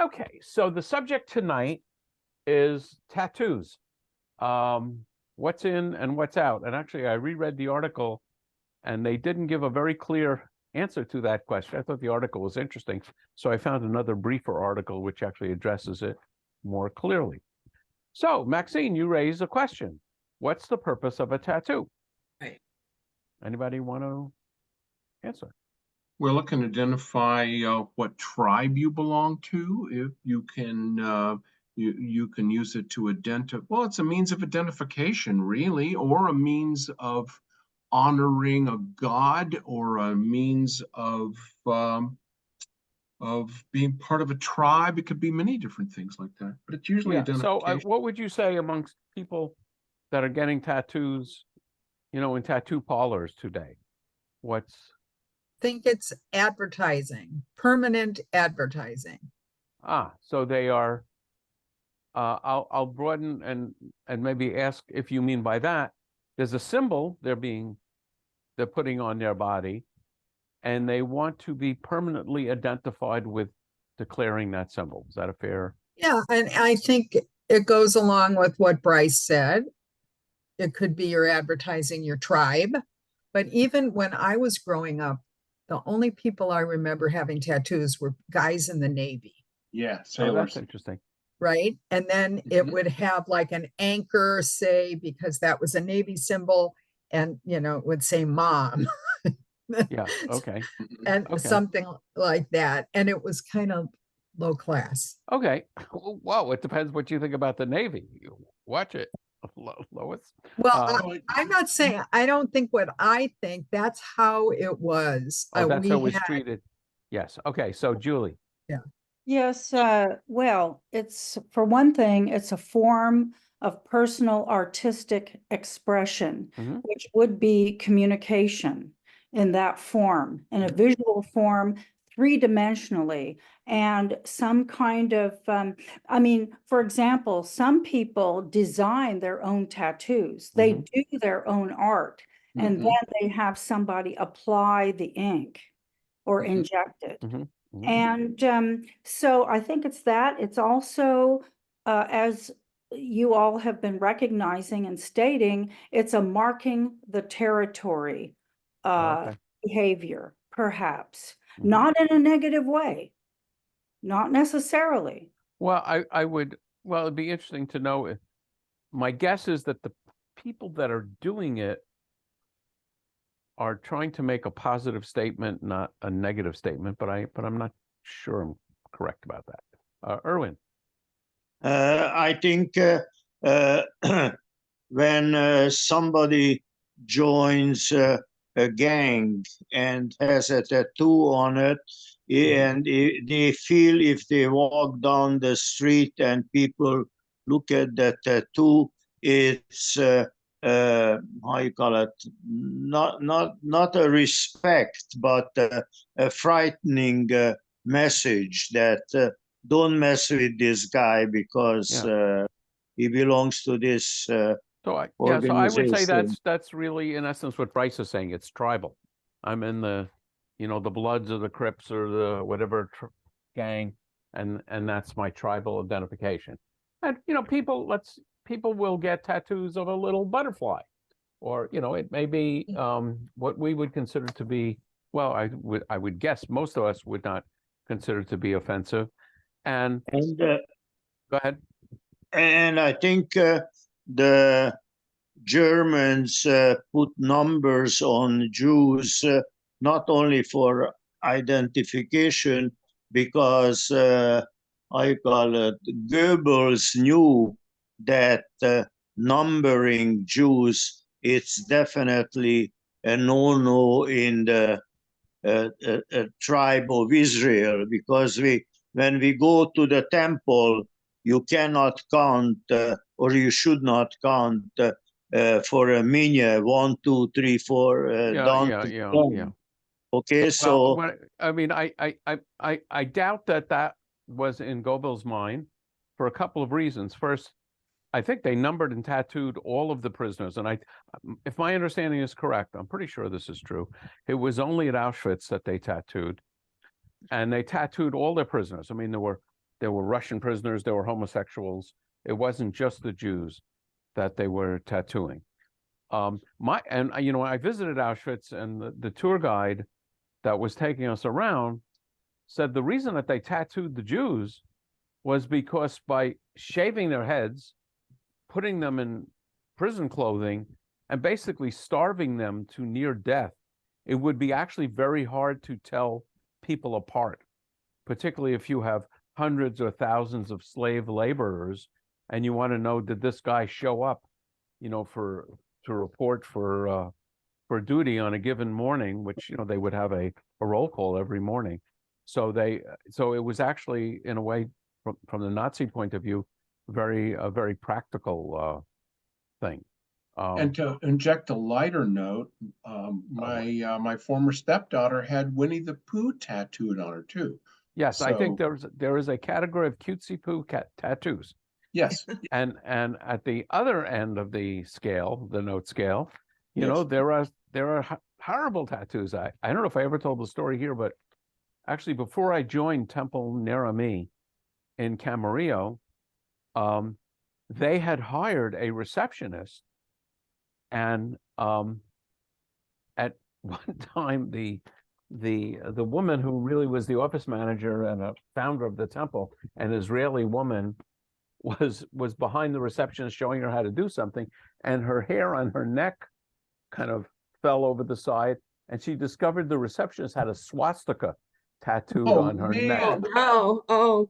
Okay, so the subject tonight is tattoos. What's in and what's out? And actually, I reread the article, and they didn't give a very clear answer to that question. I thought the article was interesting, so I found another briefer article which actually addresses it more clearly. So, Maxine, you raised a question. What's the purpose of a tattoo? Right. Anybody want to answer? Well, it can identify what tribe you belong to. If you can, you can use it to identify. Well, it's a means of identification, really, or a means of honoring a god, or a means of being part of a tribe. It could be many different things like that, but it's usually identification. So, what would you say amongst people that are getting tattoos, in tattoo parlors today? Think it's advertising, permanent advertising. So they are. I'll broaden and maybe ask if you mean by that. There's a symbol they're putting on their body, and they want to be permanently identified with declaring that symbol. Is that a fair? Yeah, and I think it goes along with what Bryce said. It could be you're advertising your tribe, but even when I was growing up, the only people I remember having tattoos were guys in the Navy. Yeah, sailors. Oh, that's interesting. Right. And then it would have like an anchor, say, because that was a Navy symbol, and it would say mom. Yeah. Okay. And something like that. And it was kind of low class. Okay. Well, it depends what you think about the Navy. Watch it, Lois. Well, I'm not saying, I don't think what I think, that's how it was. That's how it was treated. Yes. Okay. So Julie. Yeah. Yes. Well, it's, for one thing, it's a form of personal artistic expression, which would be communication in that form, in a visual form, three-dimensionally, and some kind of, for example, some people design their own tattoos. They do their own art, and then they have somebody apply the ink or inject it. And so I think it's that. It's also, as you all have been recognizing and stating, it's a marking the territory behavior, perhaps. Not in a negative way, not necessarily. Well, it'd be interesting to know. My guess is that the people that are doing it are trying to make a positive statement, not a negative statement, but I'm not sure I'm correct about that. Erwin. I think when somebody joins a gang and has a tattoo on it, and they feel if they walk down the street and people look at the tattoo, it's how you call it, not a respect, but a frightening message that don't mess with this guy because he belongs to this So I would say that's really, in essence, what Bryce is saying. It's tribal. I'm in the Bloods or the Crips or the whatever gang, and that's my tribal identification. And people will get tattoos of a little butterfly, or it may be what we would consider to be, well, I would guess most of us would not consider to be offensive. And go ahead. And I think the Germans put numbers on Jews not only for identification, because I call it, Goebbels knew that numbering Jews, it's definitely a no-no in the tribe of Israel, because when we go to the temple, you cannot count, or you should not count for a minyan, 1, 2, 3, 4, down to 10. Okay, so well, I doubt that was in Goebbels' mind for a couple of reasons. First, I think they numbered and tattooed all of the prisoners, and if my understanding is correct, I'm pretty sure this is true. It was only at Auschwitz that they tattooed, and they tattooed all their prisoners. I mean, there were there were Russian prisoners, there were homosexuals. It wasn't just the Jews that they were tattooing. I visited Auschwitz, and the tour guide that was taking us around said the reason that they tattooed the Jews was because by shaving their heads, putting them in prison clothing, and basically starving them to near death, it would be actually very hard to tell people apart, particularly if you have hundreds or thousands of slave laborers and you want to know, did this guy show up, to report for duty on a given morning, which they would have a roll call every morning. So it was actually, in a way, from the Nazi point of view, a very practical thing. And to inject a lighter note, my former stepdaughter had Winnie the Pooh tattooed on her too. Yes, I think there is a category of cutesy Pooh tattoos. Yes. And at the other end of the scale, the note scale, Yes. there are horrible tattoos. I don't know if I ever told the story here, but actually before I joined Temple Nerami in Camarillo, they had hired a receptionist, and at one time the woman who really was the office manager and a founder of the temple, an Israeli woman, was behind the receptionist showing her how to do something, and her hair on her neck kind of fell over the side, and she discovered the receptionist had a swastika tattooed on her neck. Oh, oh,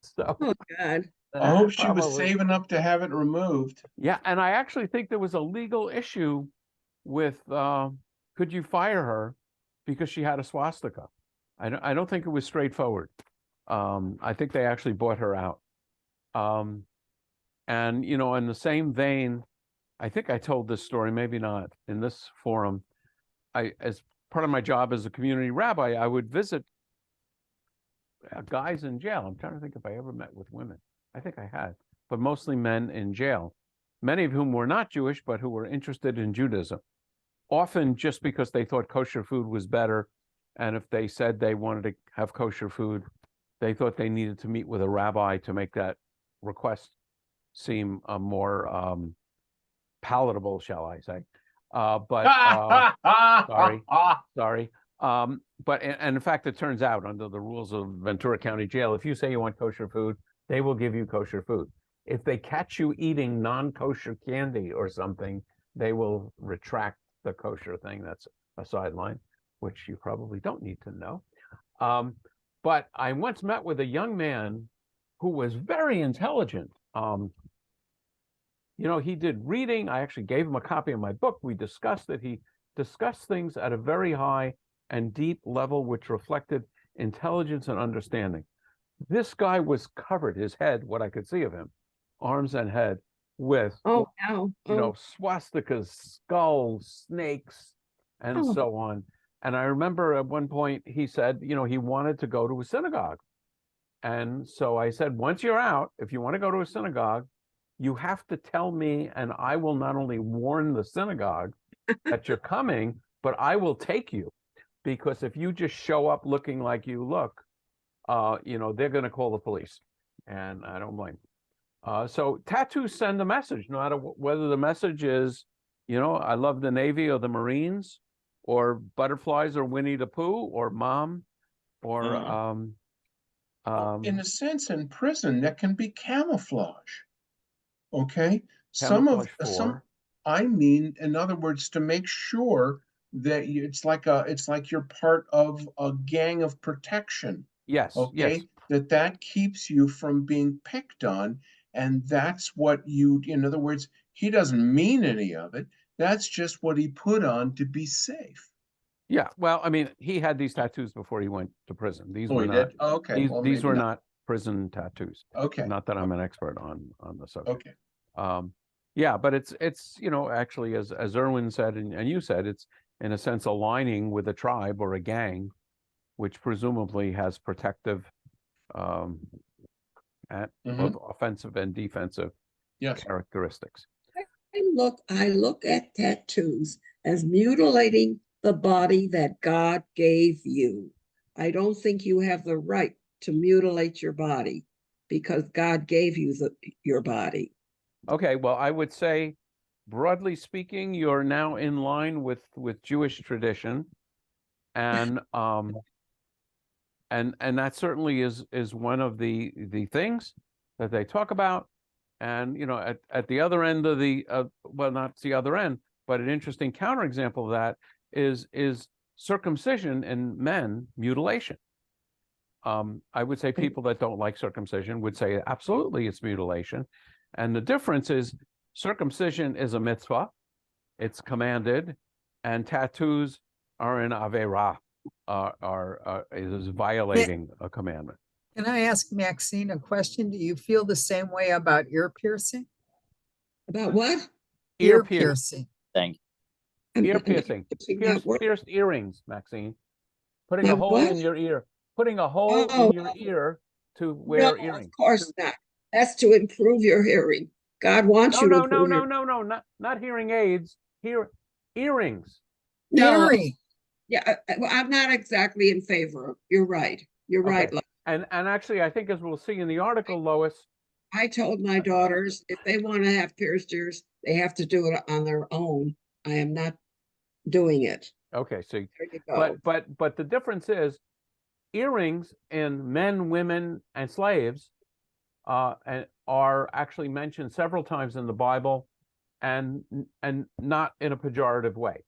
So oh, God. I hope she was saving up to have it removed. Yeah, and I actually think there was a legal issue with could you fire her because she had a swastika. I don't think it was straightforward. I think they actually bought her out. And in the same vein, I think I told this story, maybe not in this forum. As part of my job as a community rabbi, I would visit guys in jail. I'm trying to think if I ever met with women. I think I had, but mostly men in jail, many of whom were not Jewish, but who were interested in Judaism, often just because they thought kosher food was better. And if they said they wanted to have kosher food, they thought they needed to meet with a rabbi to make that request seem more palatable, shall I say. Sorry. But in fact, it turns out under the rules of Ventura County Jail, if you say you want kosher food, they will give you kosher food. If they catch you eating non-kosher candy or something, they will retract the kosher thing. That's a sideline, which you probably don't need to know. But I once met with a young man who was very intelligent. He did reading. I actually gave him a copy of my book. We discussed it. He discussed things at a very high and deep level, which reflected intelligence and understanding. This guy was covered, his head, what I could see of him, arms and head, with swastikas, skulls, snakes, and so on. And I remember at one point he said, he wanted to go to a synagogue. And so I said, once you're out, if you want to go to a synagogue, you have to tell me, and I will not only warn the synagogue that you're coming, but I will take you. Because if you just show up looking like you look, they're going to call the police. And I don't blame. So tattoos send a message, no matter whether the message is, I love the Navy or the Marines, or butterflies, or Winnie the Pooh, or mom, or in a sense, in prison, that can be camouflage. Okay, in other words, to make sure that it's like you're part of a gang of protection. Yes. Okay. Yes. That keeps you from being picked on. And that's what in other words, he doesn't mean any of it. That's just what he put on to be safe. Yeah. Well, I mean, he had these tattoos before he went to prison. These were he not. Did? Okay. These were not prison tattoos. Okay. Not that I'm an expert on the subject. Okay. Yeah, but it's actually, as Erwin said and you said, it's in a sense aligning with a tribe or a gang, which presumably has protective, both offensive and defensive characteristics. I look at tattoos as mutilating the body that God gave you. I don't think you have the right to mutilate your body. because God gave you your body. Okay, well, I would say, broadly speaking, you're now in line with Jewish tradition, and that certainly is one of the things that they talk about. And at the other end of the well, not the other end, but an interesting counterexample of that is circumcision in men, mutilation. I would say people that don't like circumcision would say absolutely it's mutilation. And the difference is circumcision is a mitzvah, it's commanded, and tattoos are an avera, is violating a commandment. Can I ask Maxine a question? Do you feel the same way about ear piercing? About what? Ear piercing. Thank I'm Ear not piercing. using that word. Pierced earrings, Maxine. Putting a Have hole what? in your ear. Putting a hole Oh, in your ear to wear no, earrings. of course not. That's to improve your hearing. God wants No, you to no, improve no, no, no, no, not hearing aids. Earrings. No, Earring. yeah, well, I'm not exactly in favor. You're right. You're Okay. right. And actually, I think as we'll see in the article, Lois. I told my daughters if they want to have pierced ears, they have to do it on their own. I am not doing it. Okay, so There you go. but the difference is earrings in men, women, and slaves and are actually mentioned several times in the Bible, and not in a pejorative way.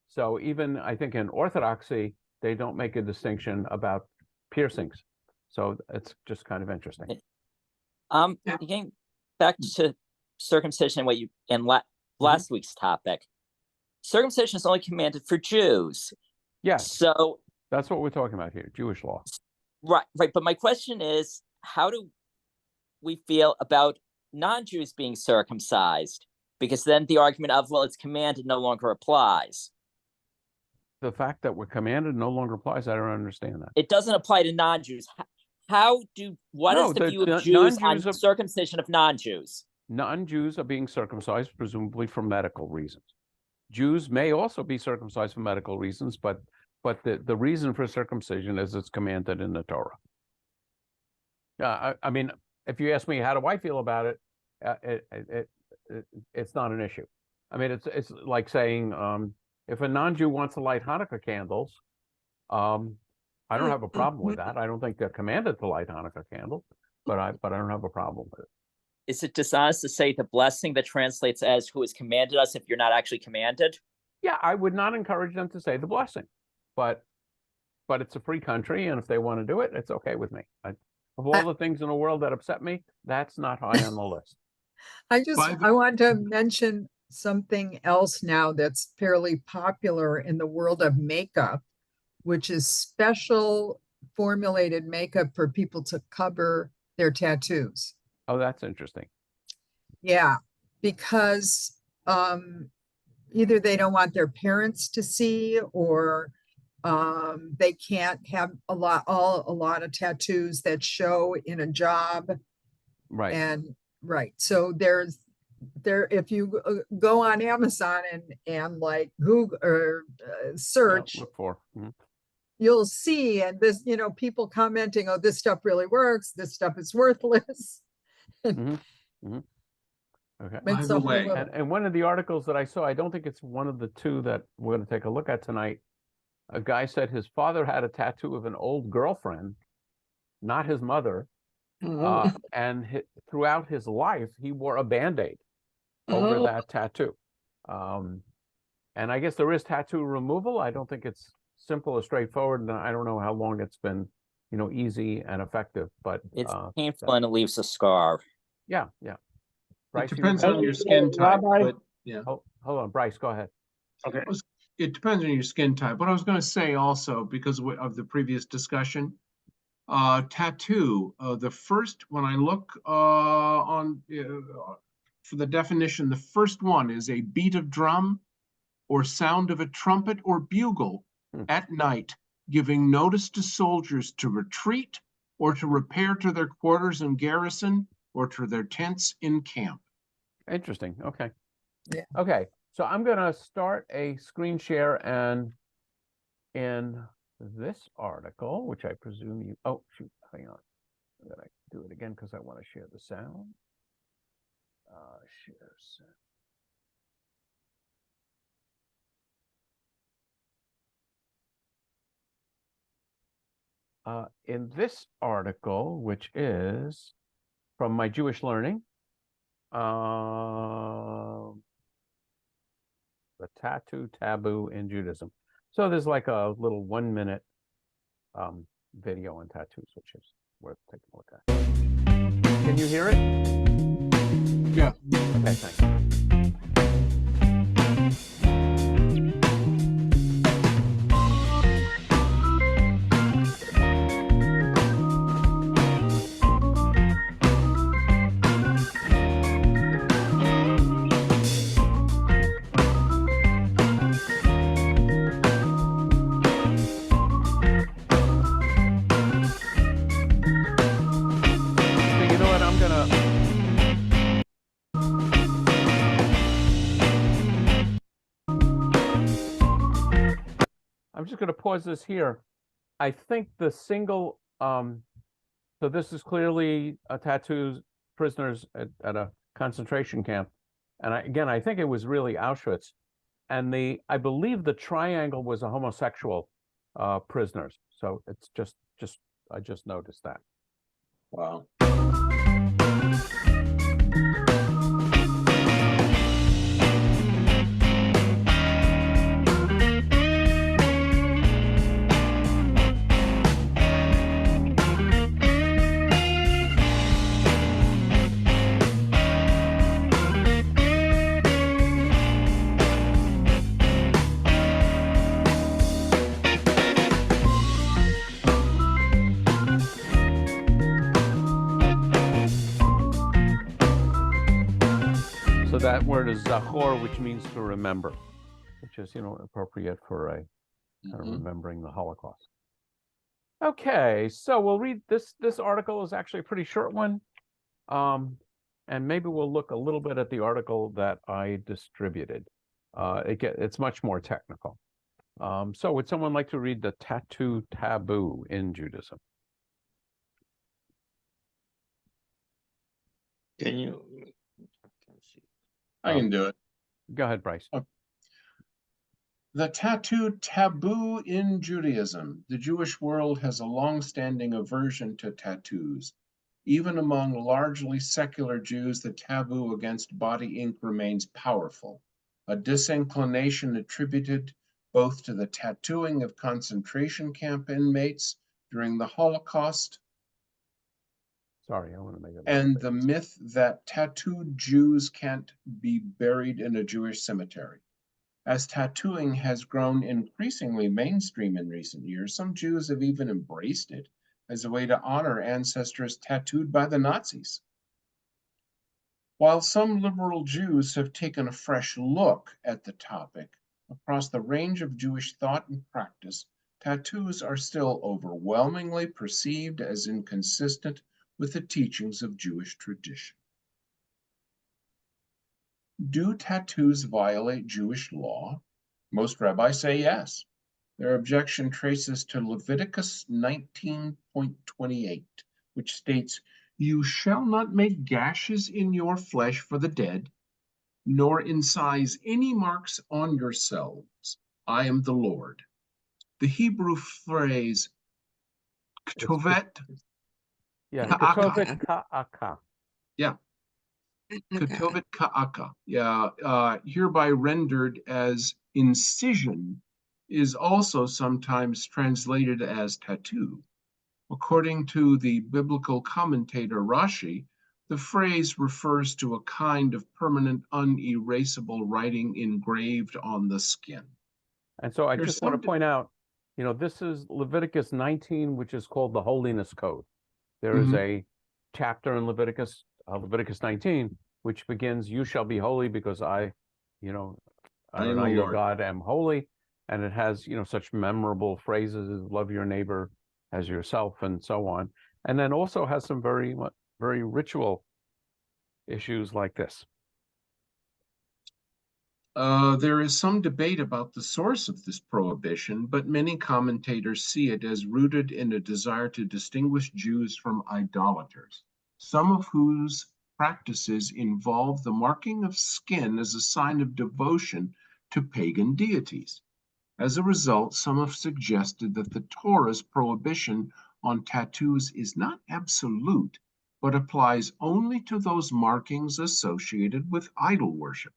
So even I think in Orthodoxy they don't make a distinction about piercings. So it's just kind of interesting. Getting back to circumcision, what you and last week's topic, circumcision is only commanded for Jews. Yes. So that's what we're talking about here, Jewish law. Right. But my question is, how do we feel about non-Jews being circumcised? Because then the argument of, well, it's commanded no longer applies. The fact that we're commanded no longer applies. I don't understand that. It doesn't apply to non-Jews. What is the view of Jews on circumcision of non-Jews? Non-Jews are being circumcised, presumably for medical reasons. Jews may also be circumcised for medical reasons, but the reason for circumcision is it's commanded in the Torah. I mean, if you ask me how do I feel about it, it's not an issue. I mean, it's like saying if a non-Jew wants to light Hanukkah candles, I don't have a problem with that. I don't think they're commanded to light Hanukkah candles, but I don't have a problem with it. Is it dishonest to say the blessing that translates as who has commanded us if you're not actually commanded? Yeah, I would not encourage them to say the blessing, but it's a free country, and if they want to do it, it's okay with me. Of all the things in the world that upset me, that's not high on the list. I want to mention something else now that's fairly popular in the world of makeup, which is special formulated makeup for people to cover their tattoos. Oh, that's interesting. Yeah, because either they don't want their parents to see, or they can't have a lot of tattoos that show in a job. Right. And right. So if you go on Amazon and like Google or search, look for. You'll see, and this, people commenting, oh, this stuff really works, this stuff is worthless. Okay. By the way, and one of the articles that I saw, I don't think it's one of the two that we're going to take a look at tonight. A guy said his father had a tattoo of an old girlfriend, not his mother. And throughout his life, he wore a Band-Aid over that tattoo. And I guess there is tattoo removal. I don't think it's simple or straightforward, and I don't know how long it's been, easy and effective. But it's painful and it leaves a scar. Yeah. Bryce, it depends on your skin type. But yeah. Hold on, Bryce, go ahead. Okay. It depends on your skin type. What I was going to say also, because of the previous discussion, tattoo. The first, when I look on for the definition, the first one is a beat of drum or sound of a trumpet or bugle at night, giving notice to soldiers to retreat or to repair to their quarters in garrison or to their tents in camp. Interesting. Okay. Yeah. Okay. So I'm going to start a screen share, and in this article, which I presume you, oh, shoot, hang on. I'm going to do it again because because I want to share the sound. Share sound. In this article, which is from my Jewish Learning, the tattoo taboo in Judaism. So there's like a little 1-minute video on tattoos, which is worth taking a look at. Can you hear it? Yeah. Okay, thanks. I'm just going to pause this here. I think the single, so this is clearly a tattoos prisoners at a concentration camp. And I think it was really Auschwitz. And I believe the triangle was a homosexual prisoners. So it's I just noticed that. Wow. That word is zachor, which means to remember, which is, appropriate for a kind of remembering the Holocaust. Okay, so we'll read this. This article is actually a pretty short one. And maybe we'll look a little bit at the article that I distributed. It's much more technical. So would someone like to read the tattoo taboo in Judaism? Can you? I can do it. Go ahead, Bryce. The tattoo taboo in Judaism. The Jewish world has a long-standing aversion to tattoos. Even among largely secular Jews, the taboo against body ink remains powerful, a disinclination attributed both to the tattooing of concentration camp inmates during the Holocaust Sorry, I want to make it. and the myth that tattooed Jews can't be buried in a Jewish cemetery. As tattooing has grown increasingly mainstream in recent years, some Jews have even embraced it as a way to honor ancestors tattooed by the Nazis. While some liberal Jews have taken a fresh look at the topic, across the range of Jewish thought and practice, tattoos are still overwhelmingly perceived as inconsistent with the teachings of Jewish tradition. Do tattoos violate Jewish law? Most rabbis say yes. Their objection traces to Leviticus 19.28, which states, "You shall not make gashes in your flesh for the dead, nor incise any marks on yourselves. I am the Lord." The Hebrew phrase ketovet ka'aka. Yeah. Ketovet ka'aka. Hereby rendered as incision is also sometimes translated as tattoo. According to the biblical commentator Rashi, the phrase refers to a kind of permanent, unerasable writing engraved on the skin. And so I just want to point out, this is Leviticus 19, which is called the Holiness Code. There is a chapter in Leviticus 19, which begins, "You shall be holy because I Adonai your God am holy." And it has, such memorable phrases as "love your neighbor as yourself" and so on. And then also has some very, very ritual issues like this. There is some debate about the source of this prohibition, but many commentators see it as rooted in a desire to distinguish Jews from idolaters. some of whose practices involve the marking of skin as a sign of devotion to pagan deities. As a result, some have suggested that the Torah's prohibition on tattoos is not absolute, but applies only to those markings associated with idol worship.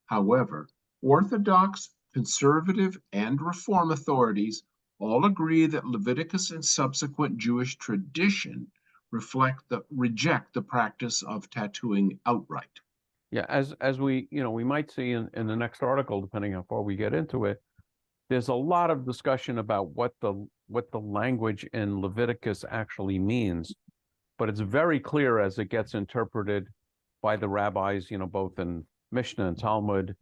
However, Orthodox, conservative, and Reform authorities all agree that Leviticus and subsequent Jewish tradition reject the practice of tattooing outright. Yeah, as we, we might see in the next article, depending how far we get into it, there's a lot of discussion about what the language in Leviticus actually means, but it's very clear as it gets interpreted by the rabbis, both in Mishnah and Talmud,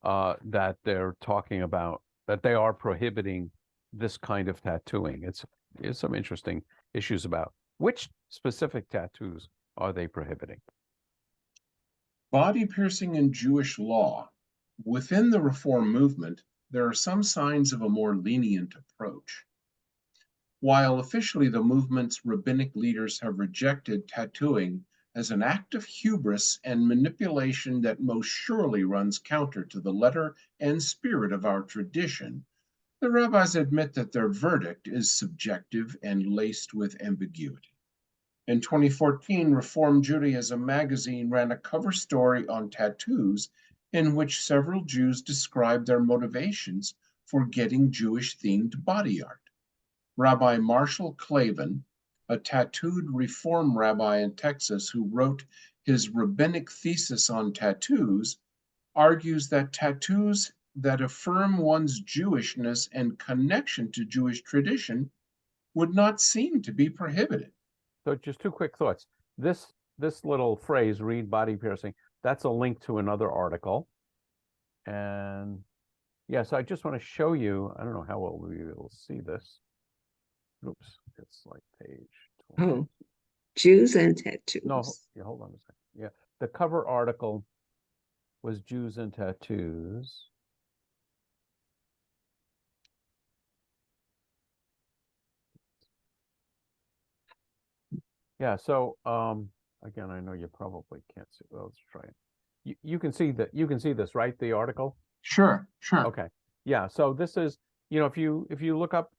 that they're talking about that they are prohibiting this kind of tattooing. It's some interesting issues about which specific tattoos are they prohibiting. Body piercing in Jewish law. Within the Reform movement, there are some signs of a more lenient approach. While officially the movement's rabbinic leaders have rejected tattooing as an act of hubris and manipulation that most surely runs counter to the letter and spirit of our tradition, the rabbis admit that their verdict is subjective and laced with ambiguity. In 2014, Reform Judaism magazine ran a cover story on tattoos in which several Jews described their motivations for getting Jewish-themed body art. Rabbi Marshall Clavin, a tattooed Reform rabbi in Texas who wrote his rabbinic thesis on tattoos, argues that tattoos that affirm one's Jewishness and connection to Jewish tradition would not seem to be prohibited. So just two quick thoughts. This little phrase, read body piercing, that's a link to another article. And yes, I just want to show you, I don't know how well we will see this. Oops, it's like page 20. Oh, Jews and tattoos. No, yeah, hold on a second. Yeah, the cover article was Jews and tattoos. Yeah, so again, I know you probably can't see. Well, let's try it. You can see that. You can see this, right? The article. Sure. Okay. Yeah. So this is, if you look up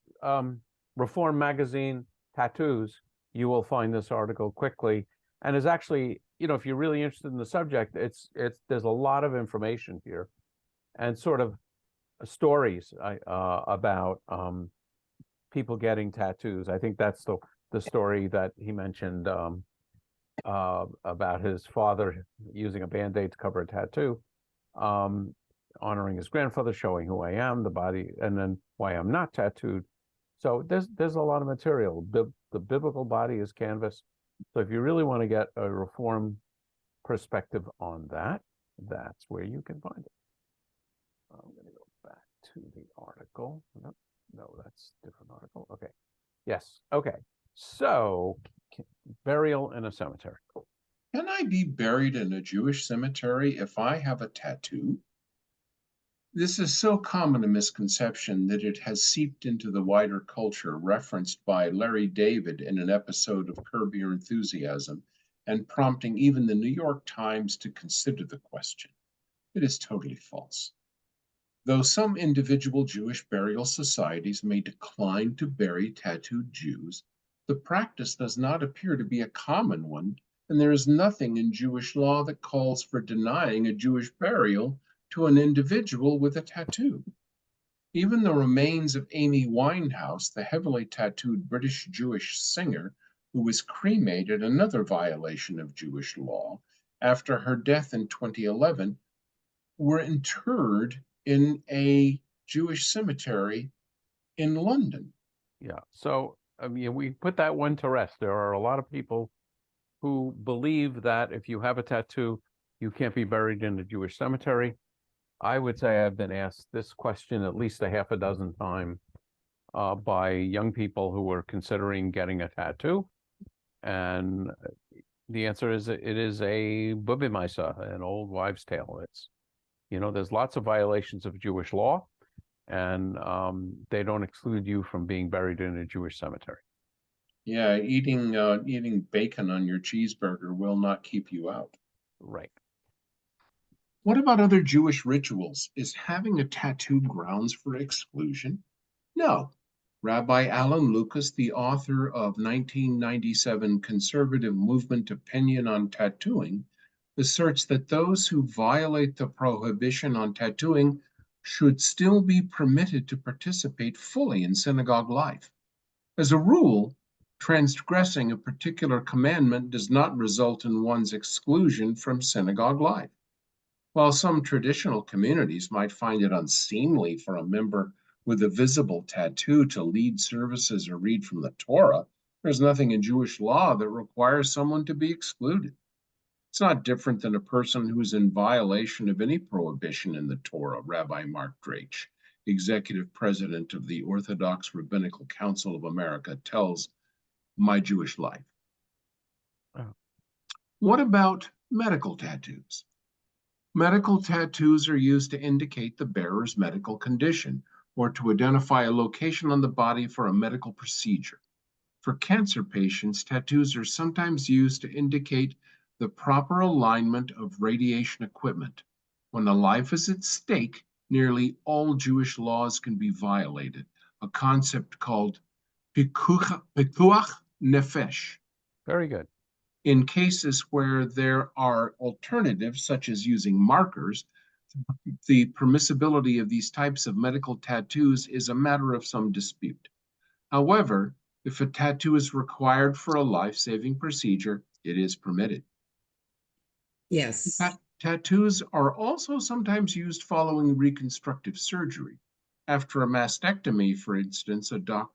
Reform magazine tattoos, you will find this article quickly. And is actually, if you're really interested in the subject, there's a lot of information here, and sort of stories about people getting tattoos. I think that's the story that he mentioned about his father using a Band-Aid to cover a tattoo, honoring his grandfather, showing who I am, the body, and then why I'm not tattooed. So there's a lot of material. The biblical body is canvas. So if you really want to get a Reform perspective on that, that's where you can find it. I'm going to go back to the article. No, that's a different article. Okay. Yes. Okay. So, burial in a cemetery. Can I be buried in a Jewish cemetery if I have a tattoo? This is so common a misconception that it has seeped into the wider culture, referenced by Larry David in an episode of Curb Your Enthusiasm, and prompting even the New York Times to consider the question. It is totally false. Though some individual Jewish burial societies may decline to bury tattooed Jews, the practice does not appear to be a common one, and there is nothing in Jewish law that calls for denying a Jewish burial to an individual with a tattoo. Even the remains of Amy Winehouse, the heavily tattooed British Jewish singer who was cremated, another violation of Jewish law, after her death in 2011, were interred in a Jewish cemetery in London. Yeah. So, we put that one to rest. There are a lot of people who believe that if you have a tattoo, you can't be buried in a Jewish cemetery. I would say I've been asked this question at least a half a dozen times by young people who are considering getting a tattoo. And the answer is it is a bubimaisa, an old wives' tale. It's, there's lots of violations of Jewish law, and they don't exclude you from being buried in a Jewish cemetery. Yeah, eating bacon on your cheeseburger will not keep you out. Right. What about other Jewish rituals? Is having a tattoo grounds for exclusion? No. Rabbi Alan Lucas, the author of 1997 Conservative Movement Opinion on Tattooing, asserts that those who violate the prohibition on tattooing should still be permitted to participate fully in synagogue life. As a rule, transgressing a particular commandment does not result in one's exclusion from synagogue life. While some traditional communities might find it unseemly for a member with a visible tattoo to lead services or read from the Torah, there's nothing in Jewish law that requires someone to be excluded. It's not different than a person who's in violation of any prohibition in the Torah, Rabbi Mark Drach, executive president of the Orthodox Rabbinical Council of America, tells My Jewish Life. Oh. What about medical tattoos? Medical tattoos are used to indicate the bearer's medical condition or to identify a location on the body for a medical procedure. For cancer patients, tattoos are sometimes used to indicate the proper alignment of radiation equipment. When a life is at stake, nearly all Jewish laws can be violated, a concept called pikuach nefesh. Very good. In cases where there are alternatives, such as using markers, the permissibility of these types of medical tattoos is a matter of some dispute. However, if a tattoo is required for a life-saving procedure, it is permitted. Yes. Tattoos are also sometimes used following reconstructive surgery. After a mastectomy, for instance,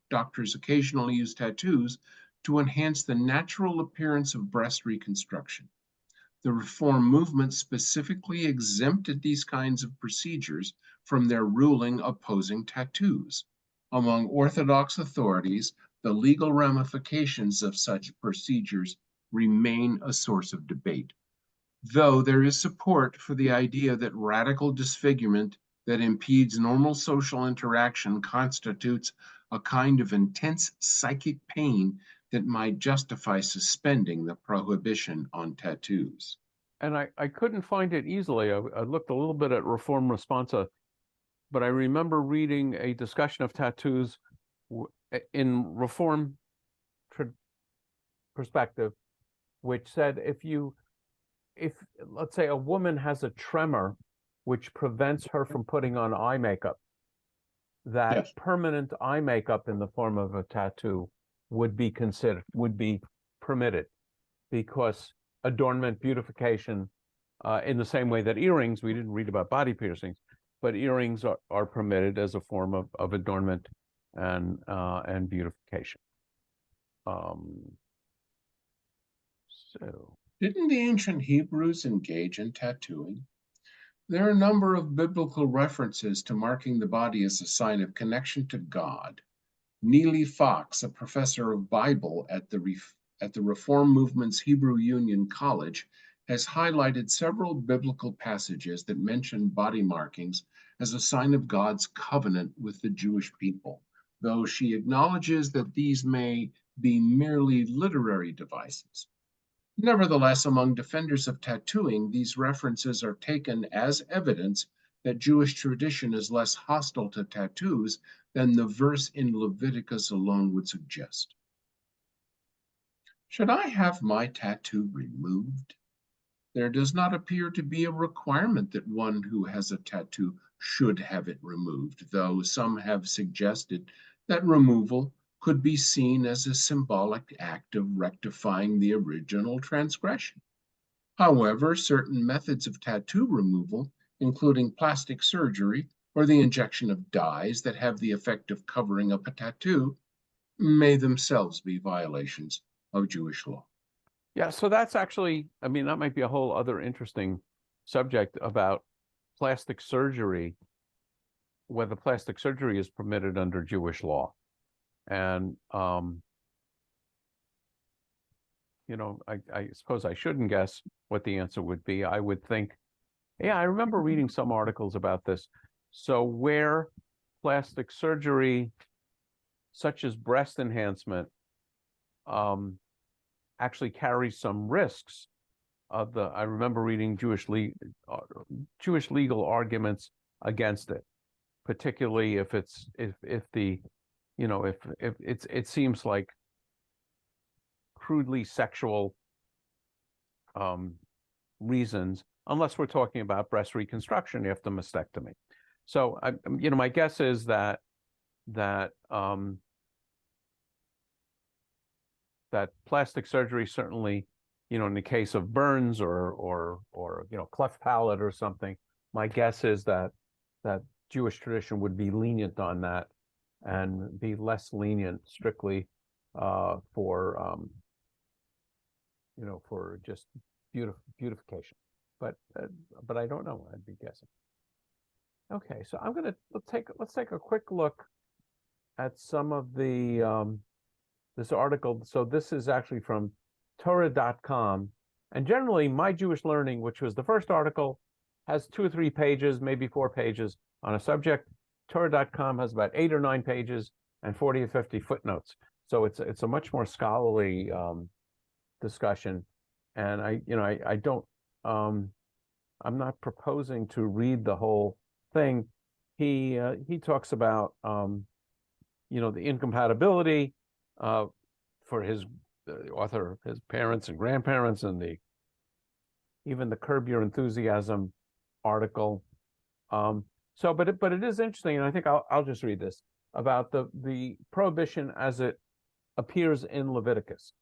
doctors occasionally use tattoos to enhance the natural appearance of breast reconstruction. The Reform movement specifically exempted these kinds of procedures from their ruling opposing tattoos. Among Orthodox authorities, the legal ramifications of such procedures remain a source of debate, though there is support for the idea that radical disfigurement that impedes normal social interaction constitutes a kind of intense psychic pain that might justify suspending the prohibition on tattoos. And I couldn't find it easily. I looked a little bit at Reform Responsa, but I remember reading a discussion of tattoos in Reform perspective, which said if let's say a woman has a tremor which prevents her from putting on eye makeup, that Yes. permanent eye makeup in the form of a tattoo would be permitted, because adornment, beautification, in the same way that earrings, we didn't read about body piercings, but earrings are permitted as a form of adornment and beautification. So Didn't the ancient Hebrews engage in tattooing? There are a number of biblical references to marking the body as a sign of connection to God. Neely Fox, a professor of Bible at the Reform Movement's Hebrew Union College, has highlighted several biblical passages that mention body markings as a sign of God's covenant with the Jewish people, though she acknowledges that these may be merely literary devices. Nevertheless, among defenders of tattooing, these references are taken as evidence that Jewish tradition is less hostile to tattoos than the verse in Leviticus alone would suggest. Should I have my tattoo removed? There does not appear to be a requirement that one who has a tattoo should have it removed, though some have suggested that removal could be seen as a symbolic act of rectifying the original transgression. However, certain methods of tattoo removal, including plastic surgery or the injection of dyes that have the effect of covering up a tattoo, may themselves be violations of Jewish law. yeah, so that's actually, I mean, that might be a whole other interesting subject about plastic surgery, whether plastic surgery is permitted under Jewish law. And, I suppose I shouldn't guess what the answer would be. I would think, yeah, I remember reading some articles about this. So where plastic surgery, such as breast enhancement, actually carries some risks. I remember reading Jewish legal arguments against it, particularly if it seems like crudely sexual reasons, unless we're talking about breast reconstruction after mastectomy. So my guess is that that plastic surgery, certainly, in the case of burns or cleft palate or something, my guess is that Jewish tradition would be lenient on that and be less lenient strictly for just beautification. But I don't know. I'd be guessing. Okay, so let's take a quick look at some of the this article. So this is actually from Torah.com, and generally My Jewish Learning, which was the first article, has 2 or 3 pages, maybe 4 pages on a subject. Torah.com has about 8 or 9 pages and 40 or 50 footnotes. So it's a much more scholarly discussion. And I don't I'm not proposing to read the whole thing. He talks about the incompatibility for his author, his parents and grandparents, and even the Curb Your Enthusiasm article. But it is interesting, and I think I'll just read this about the prohibition as it appears in Leviticus.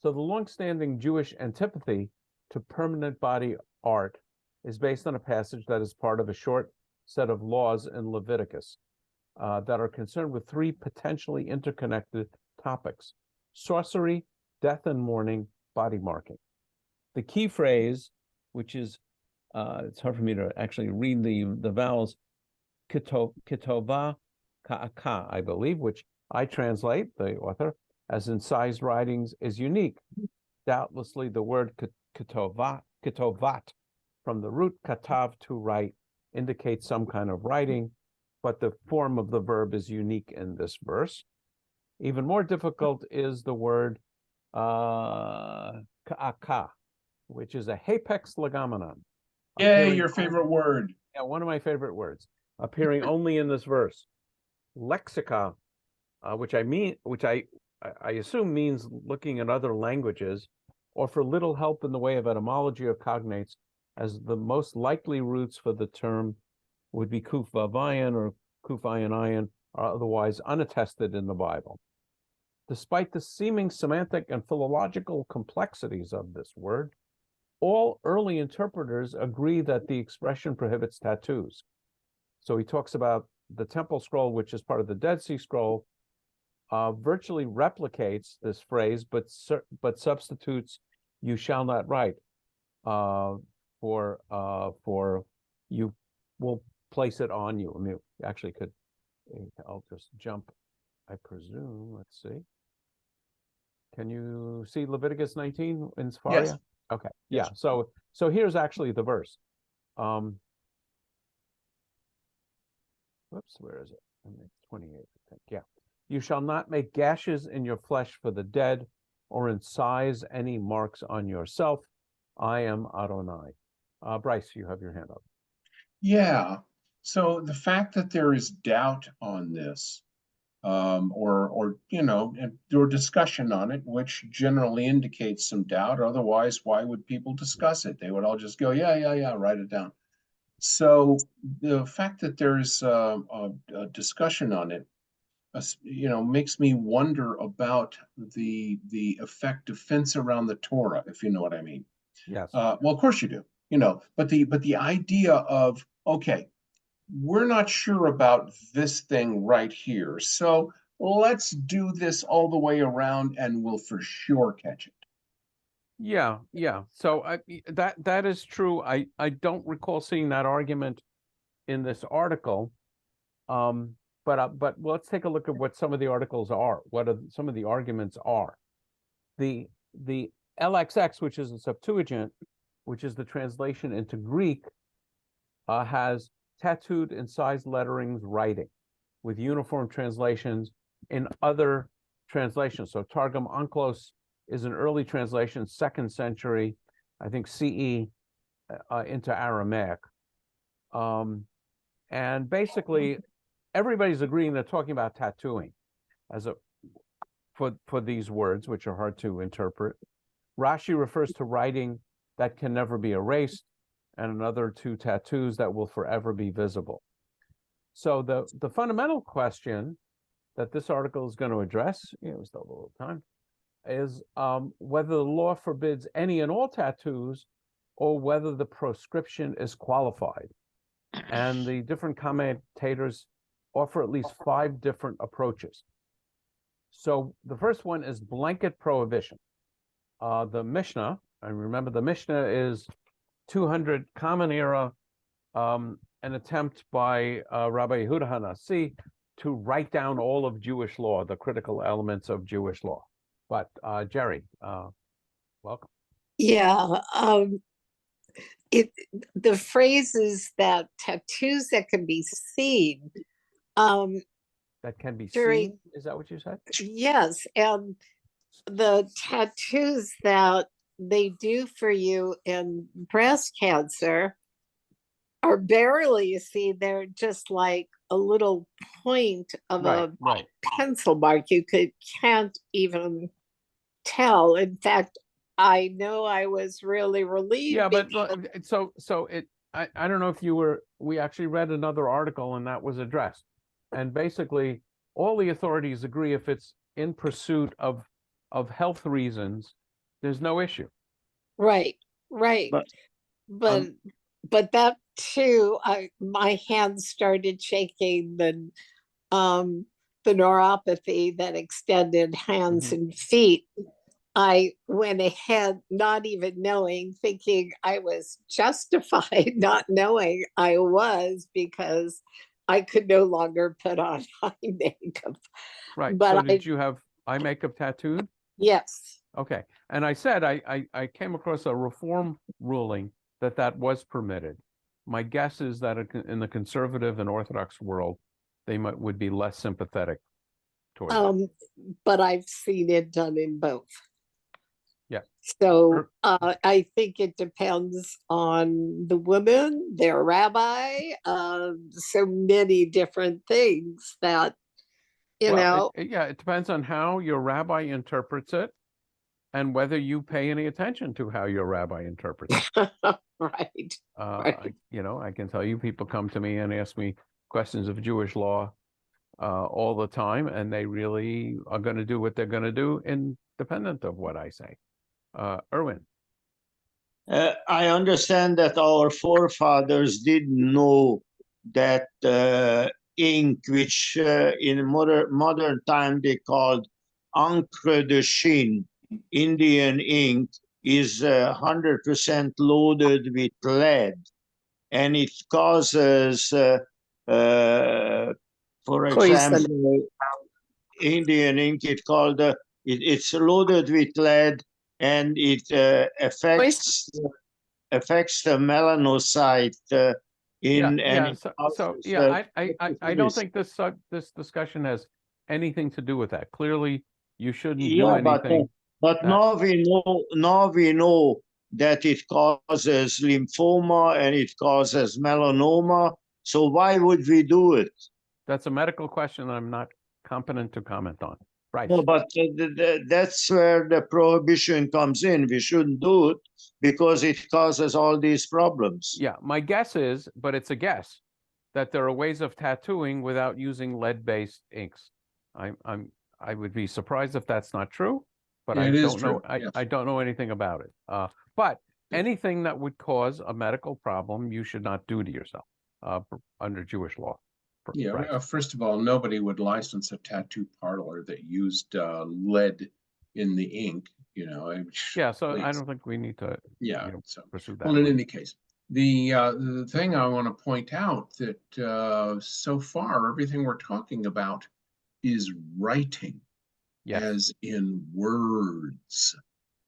So the longstanding Jewish antipathy to permanent body art is based on a passage that is part of a short set of laws in Leviticus that are concerned with 3 potentially interconnected topics: sorcery, death and mourning, body marking. The key phrase, which is, it's hard for me to actually read the vowels, kitova ka'aka, I believe, which I translate, the author, as incised writings, is unique. Doubtlessly, the word kitovat, from the root katav, to write, indicates some kind of writing, but the form of the verb is unique in this verse. Even more difficult is the word ka'aka, which is a hapex legomenon. Yay, your favorite word. Yeah, one of my favorite words, appearing only in this verse. Lexica, which I assume means looking at other languages, or for little help in the way of etymology or cognates, as the most likely roots for the term would be kuf vav or kuf ayin, are otherwise unattested in the Bible. Despite the seeming semantic and philological complexities of this word, all early interpreters agree that the expression prohibits tattoos. So he talks about the Temple Scroll, which is part of the Dead Sea Scroll, virtually replicates this phrase, but substitutes "you shall not write" for "you will place it on you." I mean, actually could. I'll just jump, I presume. Let's see. Can you see Leviticus 19 in Safari? Yes. Okay. Yes. Yeah. So here's actually the verse. Whoops, where is it? 28, I think. Yeah. You shall not make gashes in your flesh for the dead, or incise any marks on yourself. I am Adonai. Bryce, you have your hand up. Yeah. So the fact that there is doubt on this, or discussion on it, which generally indicates some doubt. Otherwise, why would people discuss it? They would all just go, yeah, write it down. So the fact that there's a discussion on it, makes me wonder about the effect of fence around the Torah, if you know what I mean. Yes. Well, of course you do. But the idea of, okay, we're not sure about this thing right here, so let's do this all the way around and we'll for sure catch it. Yeah. So that is true. I don't recall seeing that argument in this article. But let's take a look at what some of the articles are. What some of the arguments are? The LXX, which is the Septuagint, which is the translation into Greek, has tattooed incised letterings writing with uniform translations in other translation. So Targum Onkelos is an early translation, 2nd century, I think CE, into Aramaic. And basically, everybody's agreeing they're talking about tattooing as a for these words, which are hard to interpret. Rashi refers to writing that can never be erased, and another to tattoos that will forever be visible. So the fundamental question that this article is going to address, it was still a little time, is whether the law forbids any and all tattoos, or whether the proscription is qualified. And the different commentators offer at least 5 different approaches. So the first one is blanket prohibition. The Mishnah, I remember the Mishnah is 200 Common Era, an attempt by Rabbi Yehuda HaNasi to write down all of Jewish law, the critical elements of Jewish law. But Jerry, welcome. Yeah, the phrase is that tattoos that can be seen. That can be during, seen? Is that what you said? Yes, and the tattoos that they do for you in breast cancer are barely seen. They're just like a little point of a pencil mark. You can't even tell. In fact, I know I was really relieved. Yeah, but I don't know if we actually read another article and that was addressed. And basically all the authorities agree if it's in pursuit of health reasons, there's no issue. Right. But that too, my hands started shaking, the neuropathy that extended hands and feet. I went ahead, not even knowing, thinking I was justified not knowing I was, because I could no longer put on eye makeup. Right. But so did you have eye makeup tattooed? Yes. Okay. And I said I came across a reform ruling that was permitted. My guess is that in the conservative and Orthodox world, they would be less sympathetic towards it. But I've seen it done in both. Yeah. So I think it depends on the woman, their rabbi, so many different things that, you know. It depends on how your rabbi interprets it and whether you pay any attention to how your rabbi interprets it. Right. I can tell you, people come to me and ask me questions of Jewish law all the time, and they really are going to do what they're going to do independent of what I say. Erwin. I understand that our forefathers didn't know that ink, which in modern time they called encre de Chine, Indian ink, is 100% loaded with lead, and it causes, for example, Indian ink. It's loaded with lead, and it affects the melanocyte I don't think this discussion has anything to do with that. Clearly, you shouldn't do anything. But now we know that it causes lymphoma and it causes melanoma. So why would we do it? That's a medical question I'm not competent to comment on. Right. No, but that's where the prohibition comes in. We shouldn't do it because it causes all these problems. Yeah, my guess is, but it's a guess, that there are ways of tattooing without using lead-based inks. I would be surprised if that's not true, but I don't know. I don't know anything about it. But anything that would cause a medical problem, you should not do to yourself under Jewish law. Yeah, right. First of all, nobody would license a tattoo parlor that used lead in the ink, Yeah, so I don't think we need to pursue that. Well, in any case, the thing I want to point out that so far, everything we're talking about is writing, as in words.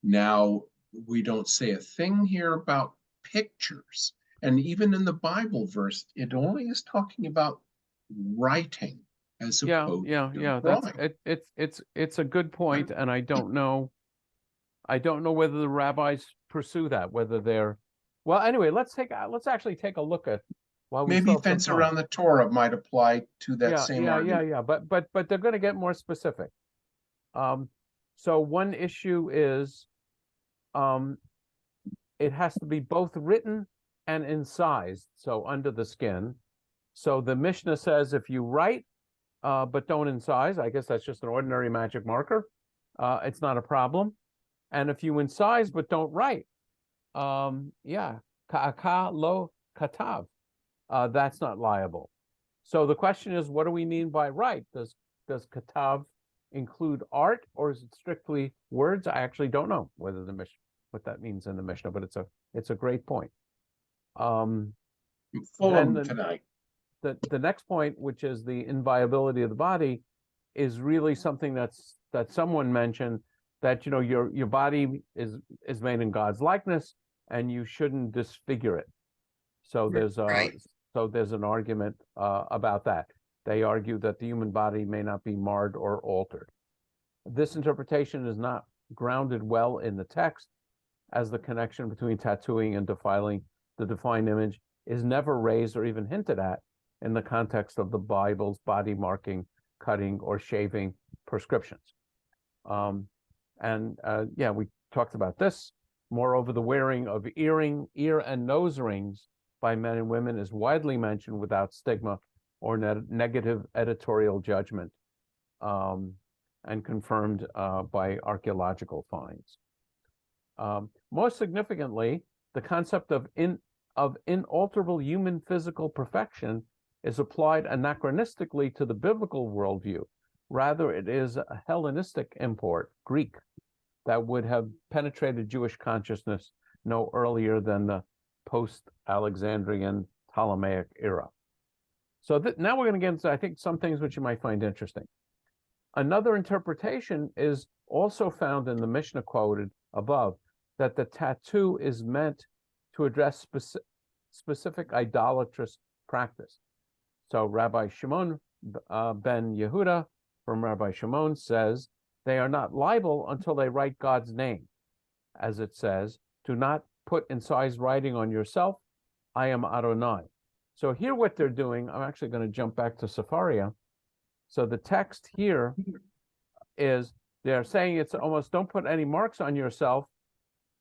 Now, we don't say a thing here about pictures. And even in the Bible verse, it only is talking about writing. as Yeah, opposed yeah, to yeah. That's crime. it's a good point, and I don't know whether the rabbis pursue that, whether they're well. Anyway, let's actually take a look at while we Maybe still have some fence time. around the Torah might apply to that Yeah, same yeah, argument. yeah. But they're going to get more specific. So one issue is, it has to be both written and incised, so under the skin. So the Mishnah says if you write, but don't incise, I guess that's just an ordinary magic marker. It's not a problem. And if you incise but don't write, yeah, ka'aka lo katav, that's not liable. So the question is, what do we mean by write? Does katav include art, or is it strictly words? I actually don't know whether the Mishnah, what that means in the Mishnah, but it's a great point. I'm full of them tonight. The next point, which is the inviolability of the body, is really something that someone mentioned, that your body is made in God's likeness, and you shouldn't disfigure it. So there's an argument about that. They argue that the human body may not be marred or altered. This interpretation is not grounded well in the text, as the connection between tattooing and defiling the divine image is never raised or even hinted at in the context of the Bible's body marking, cutting, or shaving prescriptions. Yeah, we talked about this. Moreover, the wearing of ear and nose rings by men and women is widely mentioned without stigma or negative editorial judgment, and confirmed by archaeological finds. Most significantly, the concept of inalterable human physical perfection is applied anachronistically to the biblical worldview. Rather, it is a Hellenistic import, Greek, that would have penetrated Jewish consciousness no earlier than the post-Alexandrian Ptolemaic era. So now we're going to get into, I think, some things which you might find interesting. Another interpretation is also found in the Mishnah quoted above, that the tattoo is meant to address specific idolatrous practice. So Rabbi Shimon ben Yehuda from Rabbi Shimon says, they are not liable until they write God's name. As it says, do not put incised writing on yourself, I am Adonai. So here what they're doing, I'm actually going to jump back to Sepharia. So the text here is, they're saying it's almost, don't put any marks on yourself,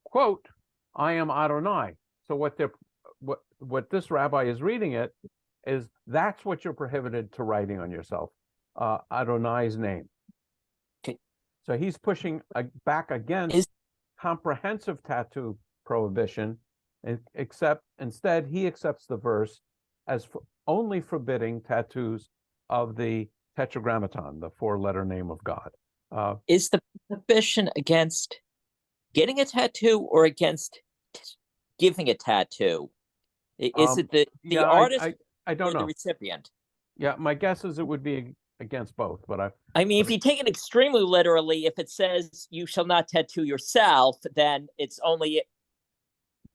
quote, I am Adonai. So what this rabbi is reading it is, that's what you're prohibited to writing on yourself, Adonai's name. Okay. So he's pushing back against comprehensive tattoo prohibition, except instead he accepts the verse as only forbidding tattoos of the Tetragrammaton, the 4-letter name of God. Is the prohibition against getting a tattoo or against giving a tattoo? Is it the artist I don't know. the recipient? Yeah, my guess is it would be against both, but I mean, if you take it extremely literally, if it says you shall not tattoo yourself, then it's only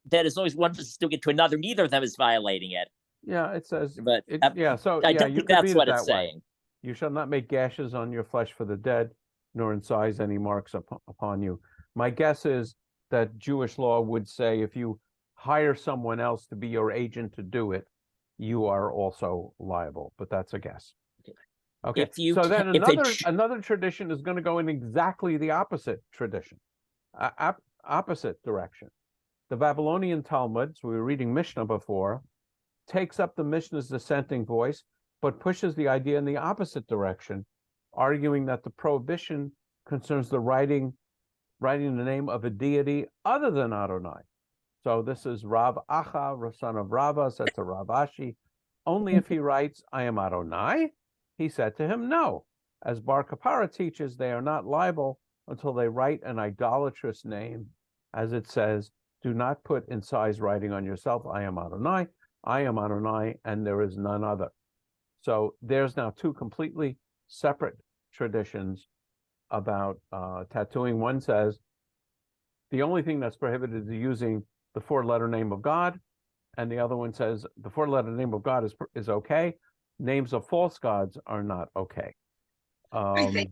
that is always one person doing it to another. Neither of them is violating it. Yeah, it says, but so I yeah, don't you think could that's read what it it's that way. saying. You shall not make gashes on your flesh for the dead, nor incise any marks upon you. My guess is that Jewish law would say if you hire someone else to be your agent to do it, you are also liable, but that's a guess. Okay, so then another tradition is going to go in exactly the opposite tradition, opposite direction. The Babylonian Talmud, so we were reading Mishnah before, takes up the Mishnah's dissenting voice, but pushes the idea in the opposite direction, arguing that the prohibition concerns the writing the name of a deity other than Adonai. So this is Rav Acha, son of Rava, said to Rav Ashi, only if he writes, I am Adonai, he said to him, no. As Bar Kapara teaches, they are not liable until they write an idolatrous name. As it says, do not put incised writing on yourself, I am Adonai, and there is none other. So there's now two completely separate traditions about tattooing. One says the only thing that's prohibited is using the 4-letter name of God, and the other one says the 4-letter name of God is okay, names of false gods are not okay. I think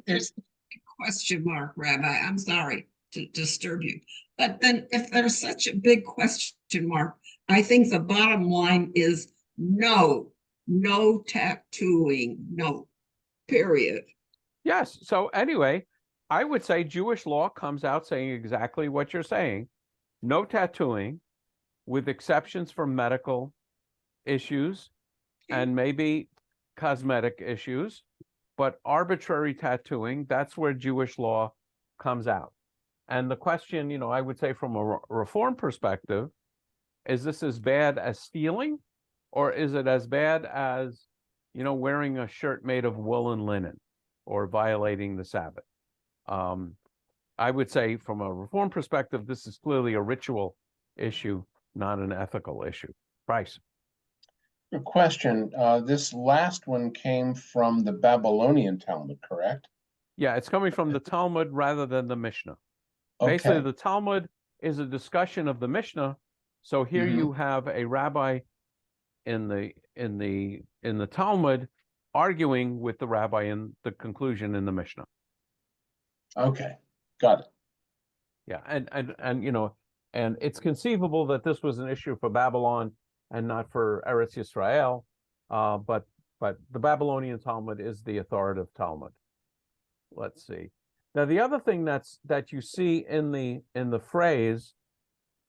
there's a question mark, Rabbi. I'm sorry to disturb you. But then if there's such a big question mark, I think the bottom line is no tattooing, no, period. Yes. So anyway, I would say Jewish law comes out saying exactly what you're saying. No tattooing, with exceptions for medical issues and maybe cosmetic issues, but arbitrary tattooing, that's where Jewish law comes out. And the question, I would say from a reform perspective, is this as bad as stealing, or is it as bad as, wearing a shirt made of wool and linen or violating the Sabbath? I would say from a reform perspective, this is clearly a ritual issue, not an ethical issue. Bryce. A question. This last one came from the Babylonian Talmud, correct? Yeah, it's coming from the Talmud rather than the Mishnah. Okay. Basically, the Talmud is a discussion of the Mishnah. So here you have a rabbi in the Talmud arguing with the rabbi in the conclusion in the Mishnah. Okay, got it. Yeah, and it's conceivable that this was an issue for Babylon and not for Eretz Yisrael, but the Babylonian Talmud is the authoritative Talmud. Let's see. Now the other thing that you see in the phrase,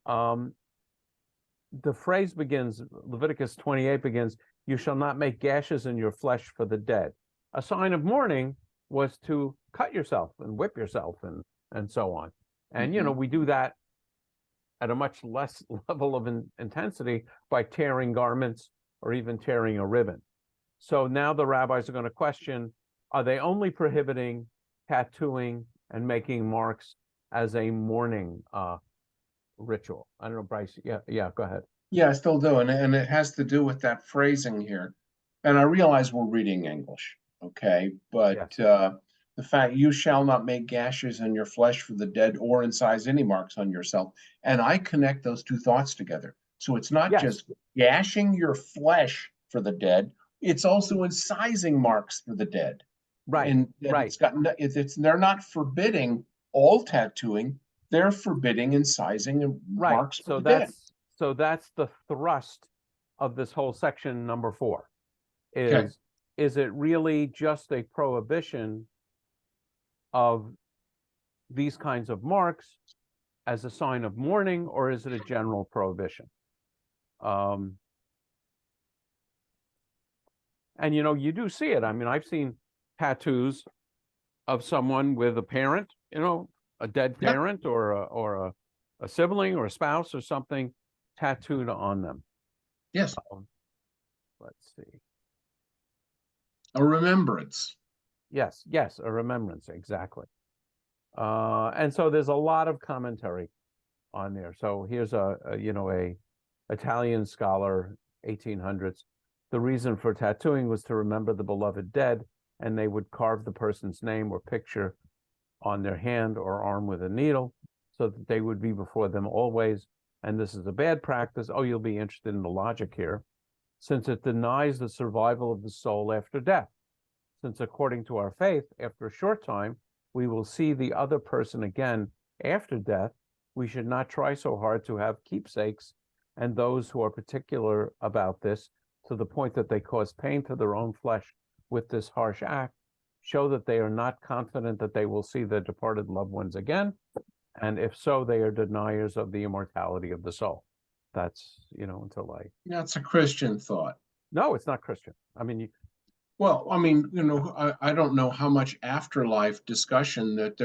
the phrase begins, Leviticus 28 begins, "You shall not make gashes in your flesh for the dead." A sign of mourning was to cut yourself and whip yourself and so on. And we do that at a much less level of intensity by tearing garments or even tearing a ribbon. So now the rabbis are going to question, are they only prohibiting tattooing and making marks as a mourning ritual? I don't know, Bryce. Yeah, go ahead. Yeah, I still do. And it has to do with that phrasing here. And I realize we're reading English, okay? But yes. The fact, "You shall not make gashes in your flesh for the dead or incise any marks on yourself." And I connect those two thoughts together. So it's not just gashing your flesh for the dead, it's also incising marks for the dead. Right. And right. They're not forbidding all tattooing, they're forbidding incising marks for the dead. So that's the thrust of this whole section number 4. Is it really just a prohibition of these kinds of marks as a sign of mourning, or is it a general prohibition? And you do see it. I mean, I've seen tattoos of someone with a parent, a dead parent or a sibling or a spouse or something tattooed on them. Yes. Let's see. A remembrance. Yes, a remembrance, exactly. And so there's a lot of commentary on there. So here's a Italian scholar, 1800s. The reason for tattooing was to remember the beloved dead, and they would carve the person's name or picture on their hand or arm with a needle so that they would be before them always. And this is a bad practice. Oh, you'll be interested in the logic here, since it denies the survival of the soul after death. Since according to our faith, after a short time, we will see the other person again after death, we should not try so hard to have keepsakes, and those who are particular about this, to the point that they cause pain to their own flesh with this harsh act, show that they are not confident that they will see their departed loved ones again, and if so, they are deniers of the immortality of the soul. That's, until That's a Christian thought. No, it's not Christian. I mean, well, I mean, I don't know how much afterlife discussion that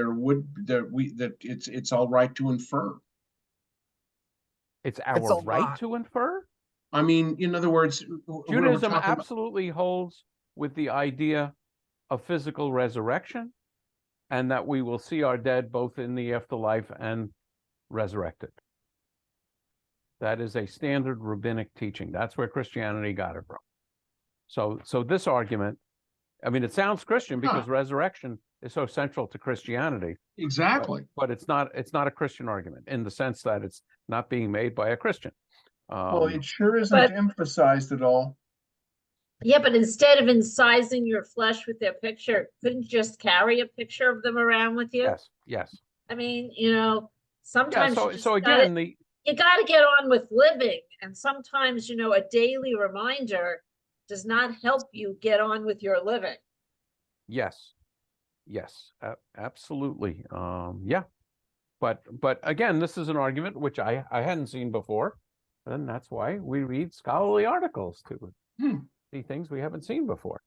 it's all right to infer. It's our right to infer? I mean, in other words, Judaism absolutely holds with the idea of physical resurrection, and that we will see our dead both in the afterlife and resurrected. That is a standard rabbinic teaching. That's where Christianity got it from. So this argument, I mean, it sounds Christian because resurrection is so central to Christianity. Exactly. But it's not a Christian argument in the sense that it's not being made by a Christian. Well, it sure isn't emphasized at all. Yeah, but instead of incising your flesh with their picture, couldn't you just carry a picture of them around with you? Yes, yes. I mean, you know, sometimes Yeah, you just so gotta, again, you gotta get on with living. And sometimes, you know, a daily reminder does not help you get on with your living. yes, yes, absolutely. Yeah. But again, this is an argument which I hadn't seen before, and that's why we read scholarly articles to see things we haven't seen before.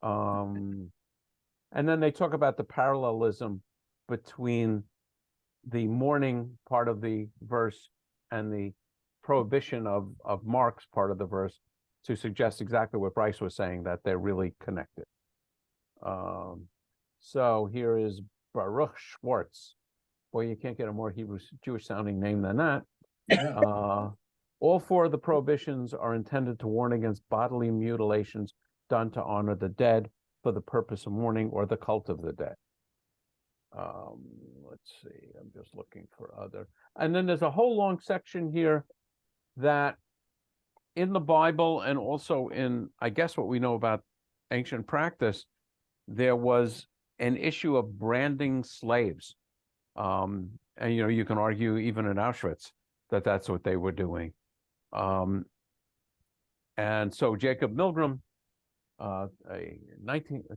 And then they talk about the parallelism between the mourning part of the verse and the prohibition of Mark's part of the verse to suggest exactly what Bryce was saying, that they're really connected. So here is Baruch Schwartz. Boy, you can't get a more Hebrew Jewish sounding name than that. All four of the prohibitions are intended to warn against bodily mutilations done to honor the dead for the purpose of mourning or the cult of the dead. Let's see, I'm just looking for other. And then there's a whole long section here that in the Bible and also in, I guess, what we know about ancient practice, there was an issue of branding slaves. And, you know, you can argue even in Auschwitz that that's what they were doing. And so Jacob Milgram, a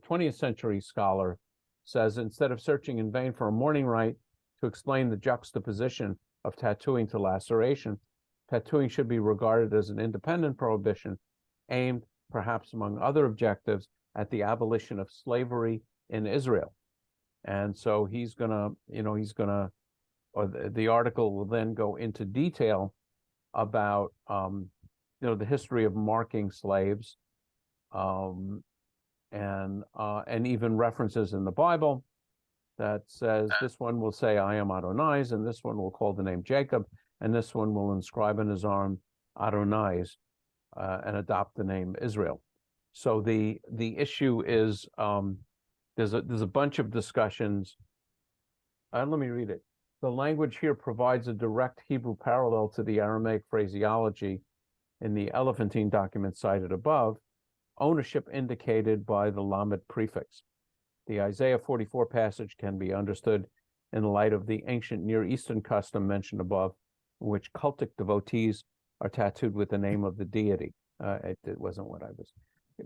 20th century scholar, says instead of searching in vain for a mourning rite to explain the juxtaposition of tattooing to laceration, tattooing should be regarded as an independent prohibition aimed, perhaps among other objectives, at the abolition of slavery in Israel. And so he's gonna, or the article will then go into detail about, the history of marking slaves, and even references in the Bible that says this one will say, I am Adonai's, and this one will call the name Jacob, and this one will inscribe on his arm Adonai's, and adopt the name Israel. So the issue is, there's a bunch of discussions. Let me read it. The language here provides a direct Hebrew parallel to the Aramaic phraseology in the Elephantine document cited above, ownership indicated by the Lamed prefix. The Isaiah 44 passage can be understood in the light of the ancient Near Eastern custom mentioned above, in which cultic devotees are tattooed with the name of the deity. It wasn't what I was.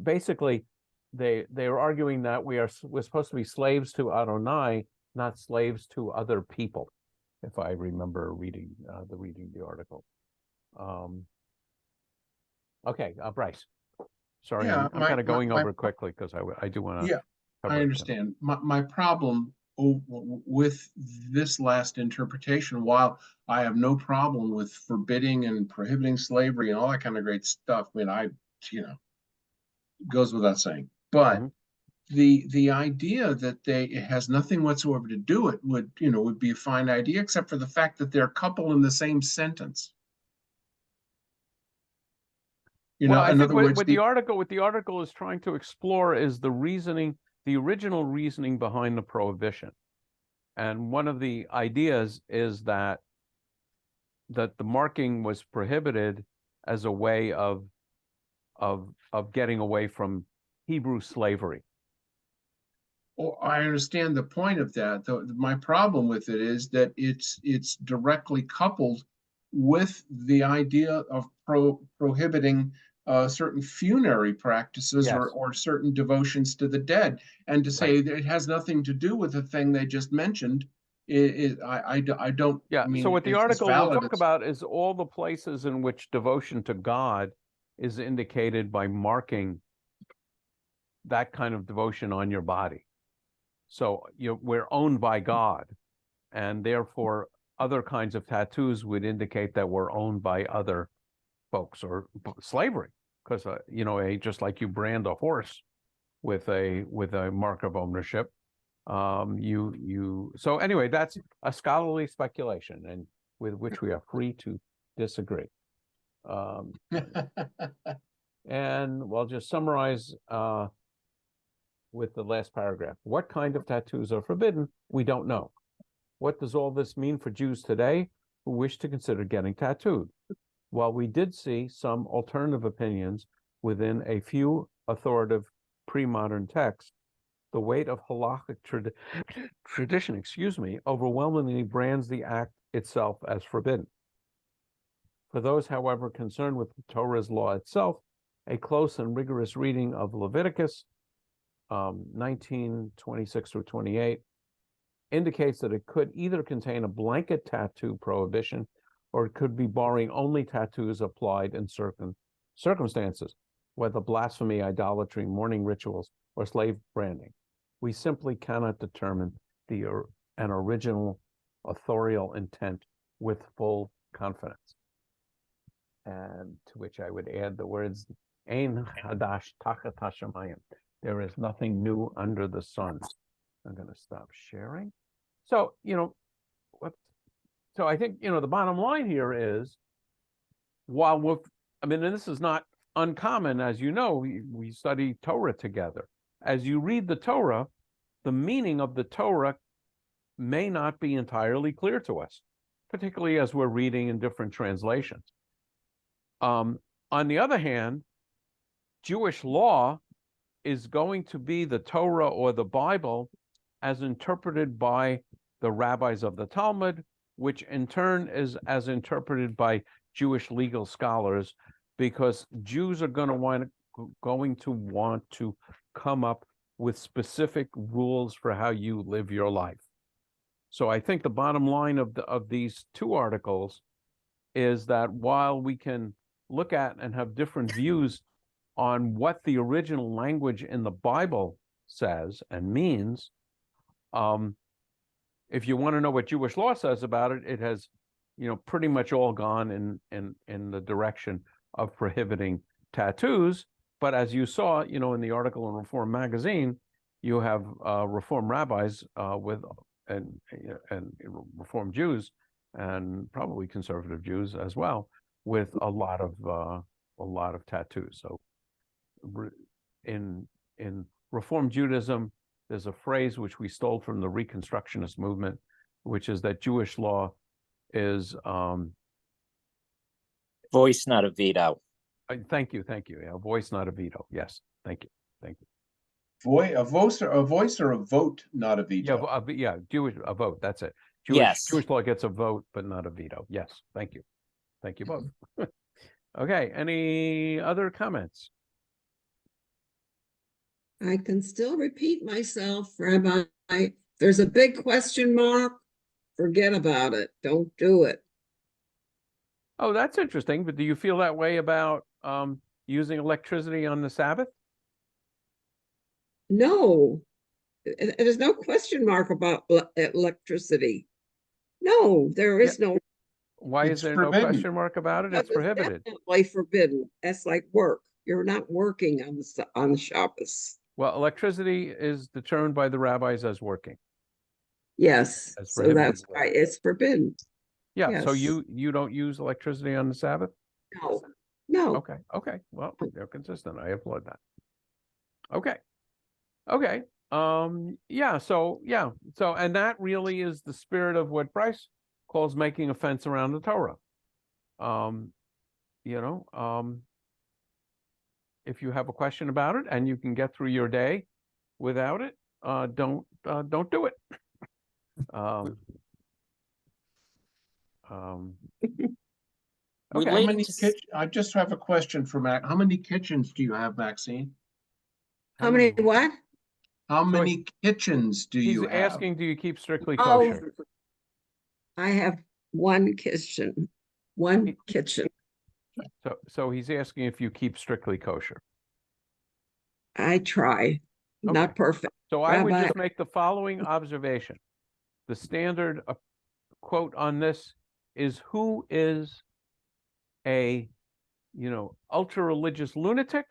Basically, they are arguing that we're supposed to be slaves to Adonai, not slaves to other people, if I remember reading the article. Okay, Bryce. Sorry, Yeah, I'm kind of going over quickly because I do want to. Yeah, I understand. My problem with this last interpretation, while I have no problem with forbidding and prohibiting slavery and all that kind of great stuff, I mean, goes without saying. But the idea that it has nothing whatsoever to do it would be a fine idea, except for the fact that they're a couple in the same sentence. I think what the article is trying to explore is the original reasoning behind the prohibition. And one of the ideas is that the marking was prohibited as a way of getting away from Hebrew slavery. Oh, I understand the point of that. My problem with it is that it's directly coupled with the idea of prohibiting certain funerary practices, Yes. or certain devotions to the dead, and to say that it has nothing to do with the thing they just mentioned. I don't. Yeah. I mean, so what the article will valid, talk about is all the places in which devotion to God is indicated by marking that kind of devotion on your body. So we're owned by God, and therefore other kinds of tattoos would indicate that we're owned by other folks, or slavery, because just like you brand a horse with a mark of ownership, so anyway, that's a scholarly speculation, and with which we are free to disagree. And we'll just summarize with the last paragraph. What kind of tattoos are forbidden? We don't know. What does all this mean for Jews today who wish to consider getting tattooed? While we did see some alternative opinions within a few authoritative pre-modern texts, the weight of halakhic tradition, overwhelmingly brands the act itself as forbidden. For those, however, concerned with the Torah's law itself, a close and rigorous reading of Leviticus 19:26 through 28 indicates that it could either contain a blanket tattoo prohibition, or it could be barring only tattoos applied in certain circumstances, whether blasphemy, idolatry, mourning rituals, or slave branding. We simply cannot determine an original authorial intent with full confidence. And to which I would add the words, Ein hadash tachat hashamayim. There is nothing new under the sun. I'm going to stop sharing. So, so I think, the bottom line here is, and this is not uncommon, as you know, we study Torah together. As you read the Torah, the meaning of the Torah may not be entirely clear to us, particularly as we're reading in different translations. On the other hand, Jewish law is going to be the Torah or the Bible as interpreted by the rabbis of the Talmud, which in turn is as interpreted by Jewish legal scholars, because Jews are going to want to come up with specific rules for how you live your life. So I think the bottom line of these two articles is that while we can look at and have different views on what the original language in the Bible says and means, if you want to know what Jewish law says about it, it has, pretty much all gone in the direction of prohibiting tattoos. But as you saw, in the article in Reform magazine, you have Reform rabbis and Reform Jews, and probably conservative Jews as well, with a lot of tattoos. So in Reform Judaism, there's a phrase which we stole from the Reconstructionist movement, which is that Jewish law is voice, not a veto. Thank you. Yeah, voice, not a veto. Yes, thank you. A voice or a vote, not a veto. Yeah, a vote. That's it. Yes. Jewish law gets a vote, but not a veto. Yes, thank you both. Okay, any other comments? I can still repeat myself, Rabbi. There's a big question mark. Forget about it. Don't do it. Oh, that's interesting. But do you feel that way about using electricity on the Sabbath? No, there's no question mark about electricity. No, there is no. Why is there no question mark about it? It's prohibited. Definitely forbidden. That's like work. You're not working on the Shabbos. Well, electricity is determined by the rabbis as working. Yes, so that's why it's forbidden. Yeah, yes. So you don't use electricity on the Sabbath? No. Okay. Well, they're consistent. I applaud that. Okay. So and that really is the spirit of what Bryce calls making a fence around the Torah. If you have a question about it and you can get through your day without it, don't do it. Okay. I just have a question for Mac. How many kitchens do you have, Maxine? How many what? How many kitchens do you have? He's asking, do you keep strictly kosher? I have one kitchen. So he's asking if you keep strictly kosher. I try. Okay. Not perfect. So I would just make the following observation. The standard quote on this is, who is a, ultra-religious lunatic,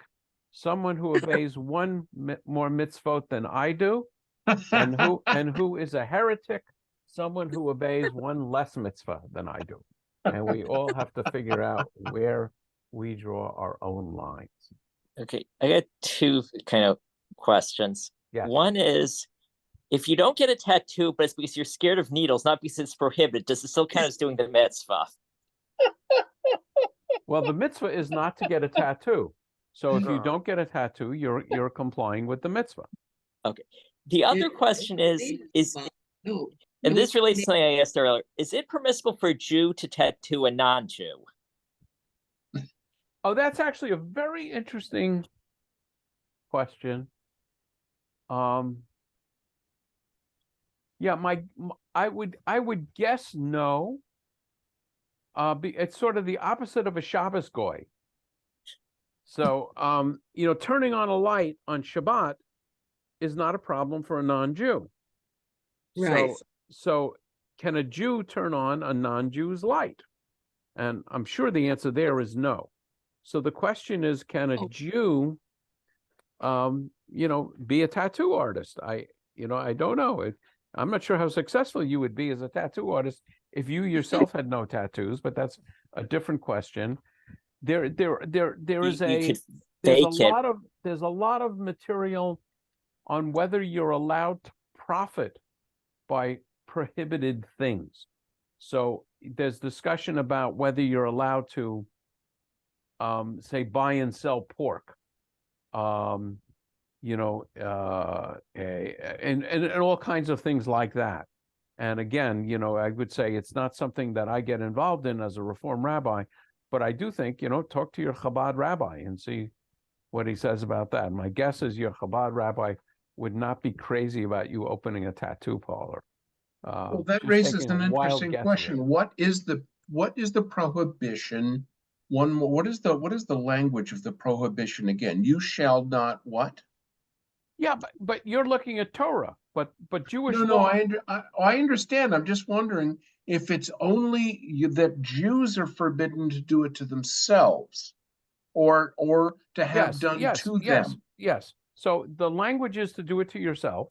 someone who obeys one more mitzvot than I do, and who is a heretic, someone who obeys one less mitzvah than I do. And we all have to figure out where we draw our own lines. Okay, I got two kind of questions. Yes. One is, if you don't get a tattoo, but it's because you're scared of needles, not because it's prohibited, does it still count as doing the mitzvah? Well, the mitzvah is not to get a tattoo. So if you don't get a tattoo, you're complying with the mitzvah. Okay. The other question is, and this relates to something I asked earlier, is it permissible for a Jew to tattoo a non-Jew? Oh, that's actually a very interesting question. Yeah, I would guess no. It's sort of the opposite of a Shabbos goy. So, turning on a light on Shabbat is not a problem for a non-Jew. Right. So can a Jew turn on a non-Jew's light? And I'm sure the answer there is no. So the question is, can a Jew, be a tattoo artist? I don't know. I'm not sure how successful you would be as a tattoo artist if you yourself had no tattoos, but that's a different question. There's a lot of material on whether you're allowed to profit by prohibited things. So there's discussion about whether you're allowed to, say, buy and sell pork, and all kinds of things like that. And again, I would say it's not something that I get involved in as a Reform rabbi, but I do think, talk to your Chabad rabbi and see what he says about that. My guess is your Chabad rabbi would not be crazy about you opening a tattoo parlor. Well, that raises an interesting question. What is the prohibition? One more. What is the language of the prohibition again? You shall not what? Yeah, but you're looking at Torah, but Jewish No, law. I understand. I'm just wondering if it's only that Jews are forbidden to do it to themselves, or to have done to them. Yes. So the language is to do it to yourself.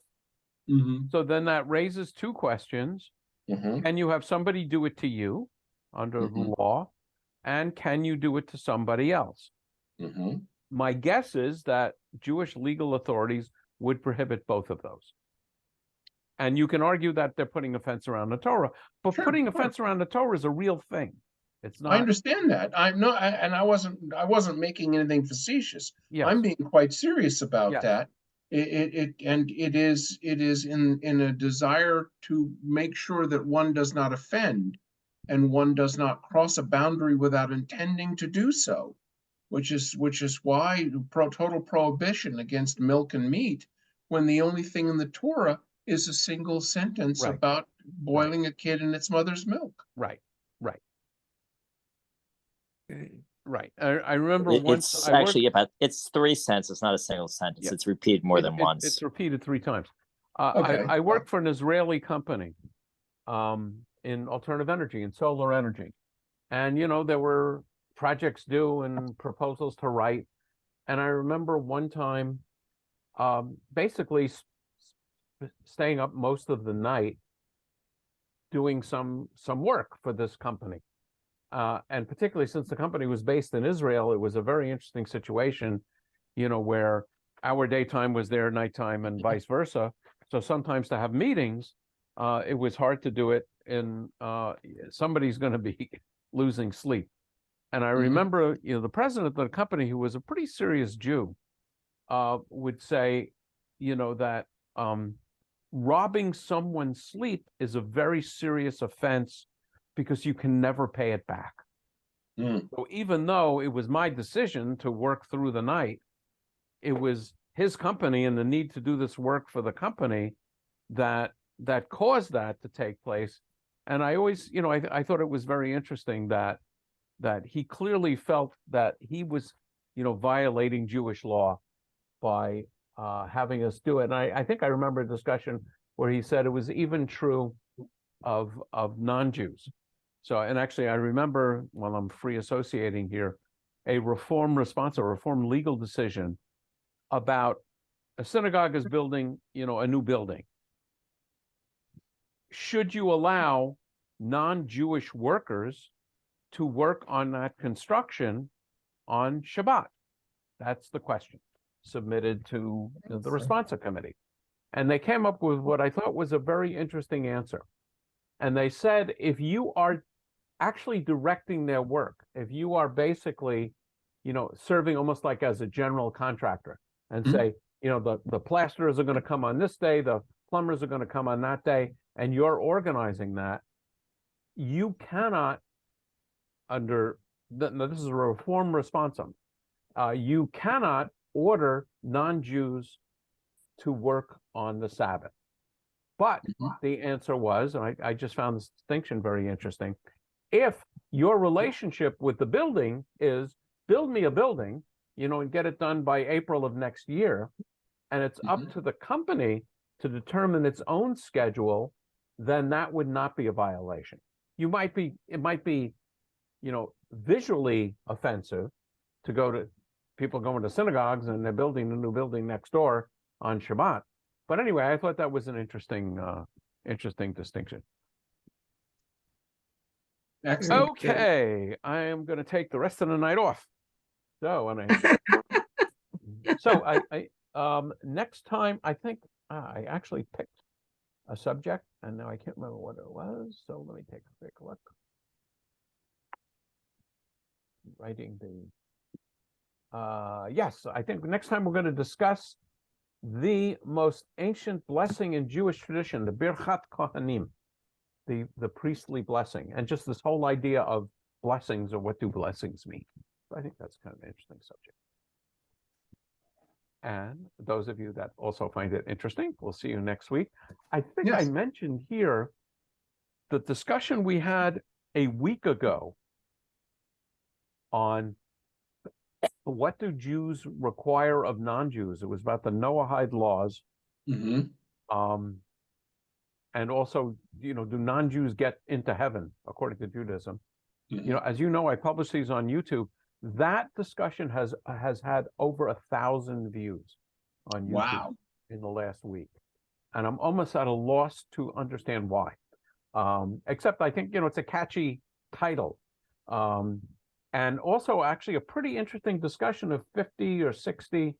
Mm-hmm. So then that raises two questions. Mm-hmm. Can you have somebody do it to you under the law? And can you do it to somebody else? Mm-hmm. My guess is that Jewish legal authorities would prohibit both of those. And you can argue that they're putting a fence around the Torah, but putting a fence around the Torah is a real thing. It's not. I understand that. I wasn't making anything facetious. Yes. I'm being quite serious about Yes. that. It is in a desire to make sure that one does not offend and one does not cross a boundary without intending to do so, which is why total prohibition against milk and meat, when the only thing in the Torah is a single sentence about boiling a kid in its mother's milk. Right. I remember once. It's actually it's 3 sentences, not a single sentence. Yeah. It's repeated more than once. It's repeated 3 times. I worked for an Israeli company in alternative energy and solar energy. And, there were projects due and proposals to write. And I remember one time basically staying up most of the night doing some work for this company. And particularly since the company was based in Israel, it was a very interesting situation, where our daytime was their nighttime and vice versa. So sometimes to have meetings, it was hard to do it somebody's going to be losing sleep. And I remember, the president of the company, who was a pretty serious Jew, would say, that robbing someone's sleep is a very serious offense because you can never pay it back. So even though it was my decision to work through the night, it was his company and the need to do this work for the company that caused that to take place. And I always, I thought it was very interesting that he clearly felt that he was, violating Jewish law by having us do it. And I think I remember a discussion where he said it was even true of non-Jews. So, and actually I remember, while I'm free associating here, a reform legal decision about a synagogue is building, a new building. Should you allow non-Jewish workers to work on that construction on Shabbat? That's the question submitted to the responsive committee. And they came up with what I thought was a very interesting answer. And they said, if you are actually directing their work, if you are basically serving almost like as a general contractor and Mhm. say, the plasterers are going to come on this day, the plumbers are going to come on that day, and you're organizing that. You cannot, this is a reform responsum, you cannot order non-Jews to work on the Sabbath. But the answer was, and I just found this distinction very interesting, if your relationship with the building is build me a building, and get it done by April of next year, and it's up to the company to determine its own schedule, then that would not be a violation. It might be, visually offensive to go to people going to synagogues and they're building a new building next door on Shabbat. But anyway, I thought that was an interesting distinction. Excellent. Okay, I am going to take the rest of the night off. So, next time, I think I actually picked a subject, and now I can't remember what it was. So let me take a quick look. Writing yes, I think next time we're going to discuss the most ancient blessing in Jewish tradition, the Birchat Kohanim, the priestly blessing, and just this whole idea of blessings, or what do blessings mean. So I think that's kind of an interesting subject. And those of you that also find it interesting, we'll see you next week. I think I mentioned here the discussion we had a week ago on what do Jews require of non-Jews. It was about the Noahide laws. And also, do non-Jews get into heaven according to Judaism? As you know, I publish these on YouTube. That discussion has had over 1,000 views on YouTube in the last week. And I'm almost at a loss to understand why. Except I think, it's a catchy title. And also actually a pretty interesting discussion of 50 or 60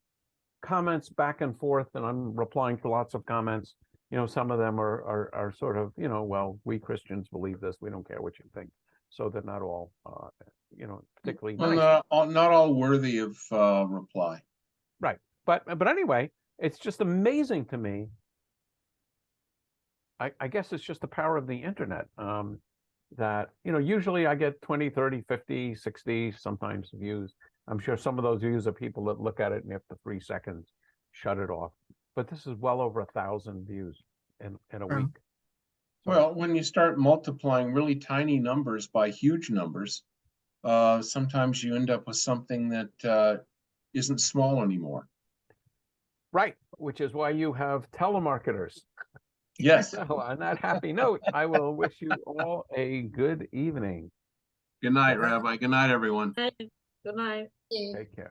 comments back and forth. And I'm replying to lots of comments. Some of them are sort of, well, we Christians believe this. We don't care what you think. So they're not all, particularly nice. Not all worthy of reply. Right. But anyway, it's just amazing to me. I guess it's just the power of the internet. That, usually I get 20, 30, 50, 60, sometimes views. I'm sure some of those views are people that look at it and after 3 seconds, shut it off. But this is well over 1,000 views in a week. So, well, when you start multiplying really tiny numbers by huge numbers, sometimes you end up with something that isn't small anymore. Right, which is why you have telemarketers. Yes. So on that happy note, I will wish you all a good evening. Good night, Rabbi. Good night, everyone. Good night. Take care.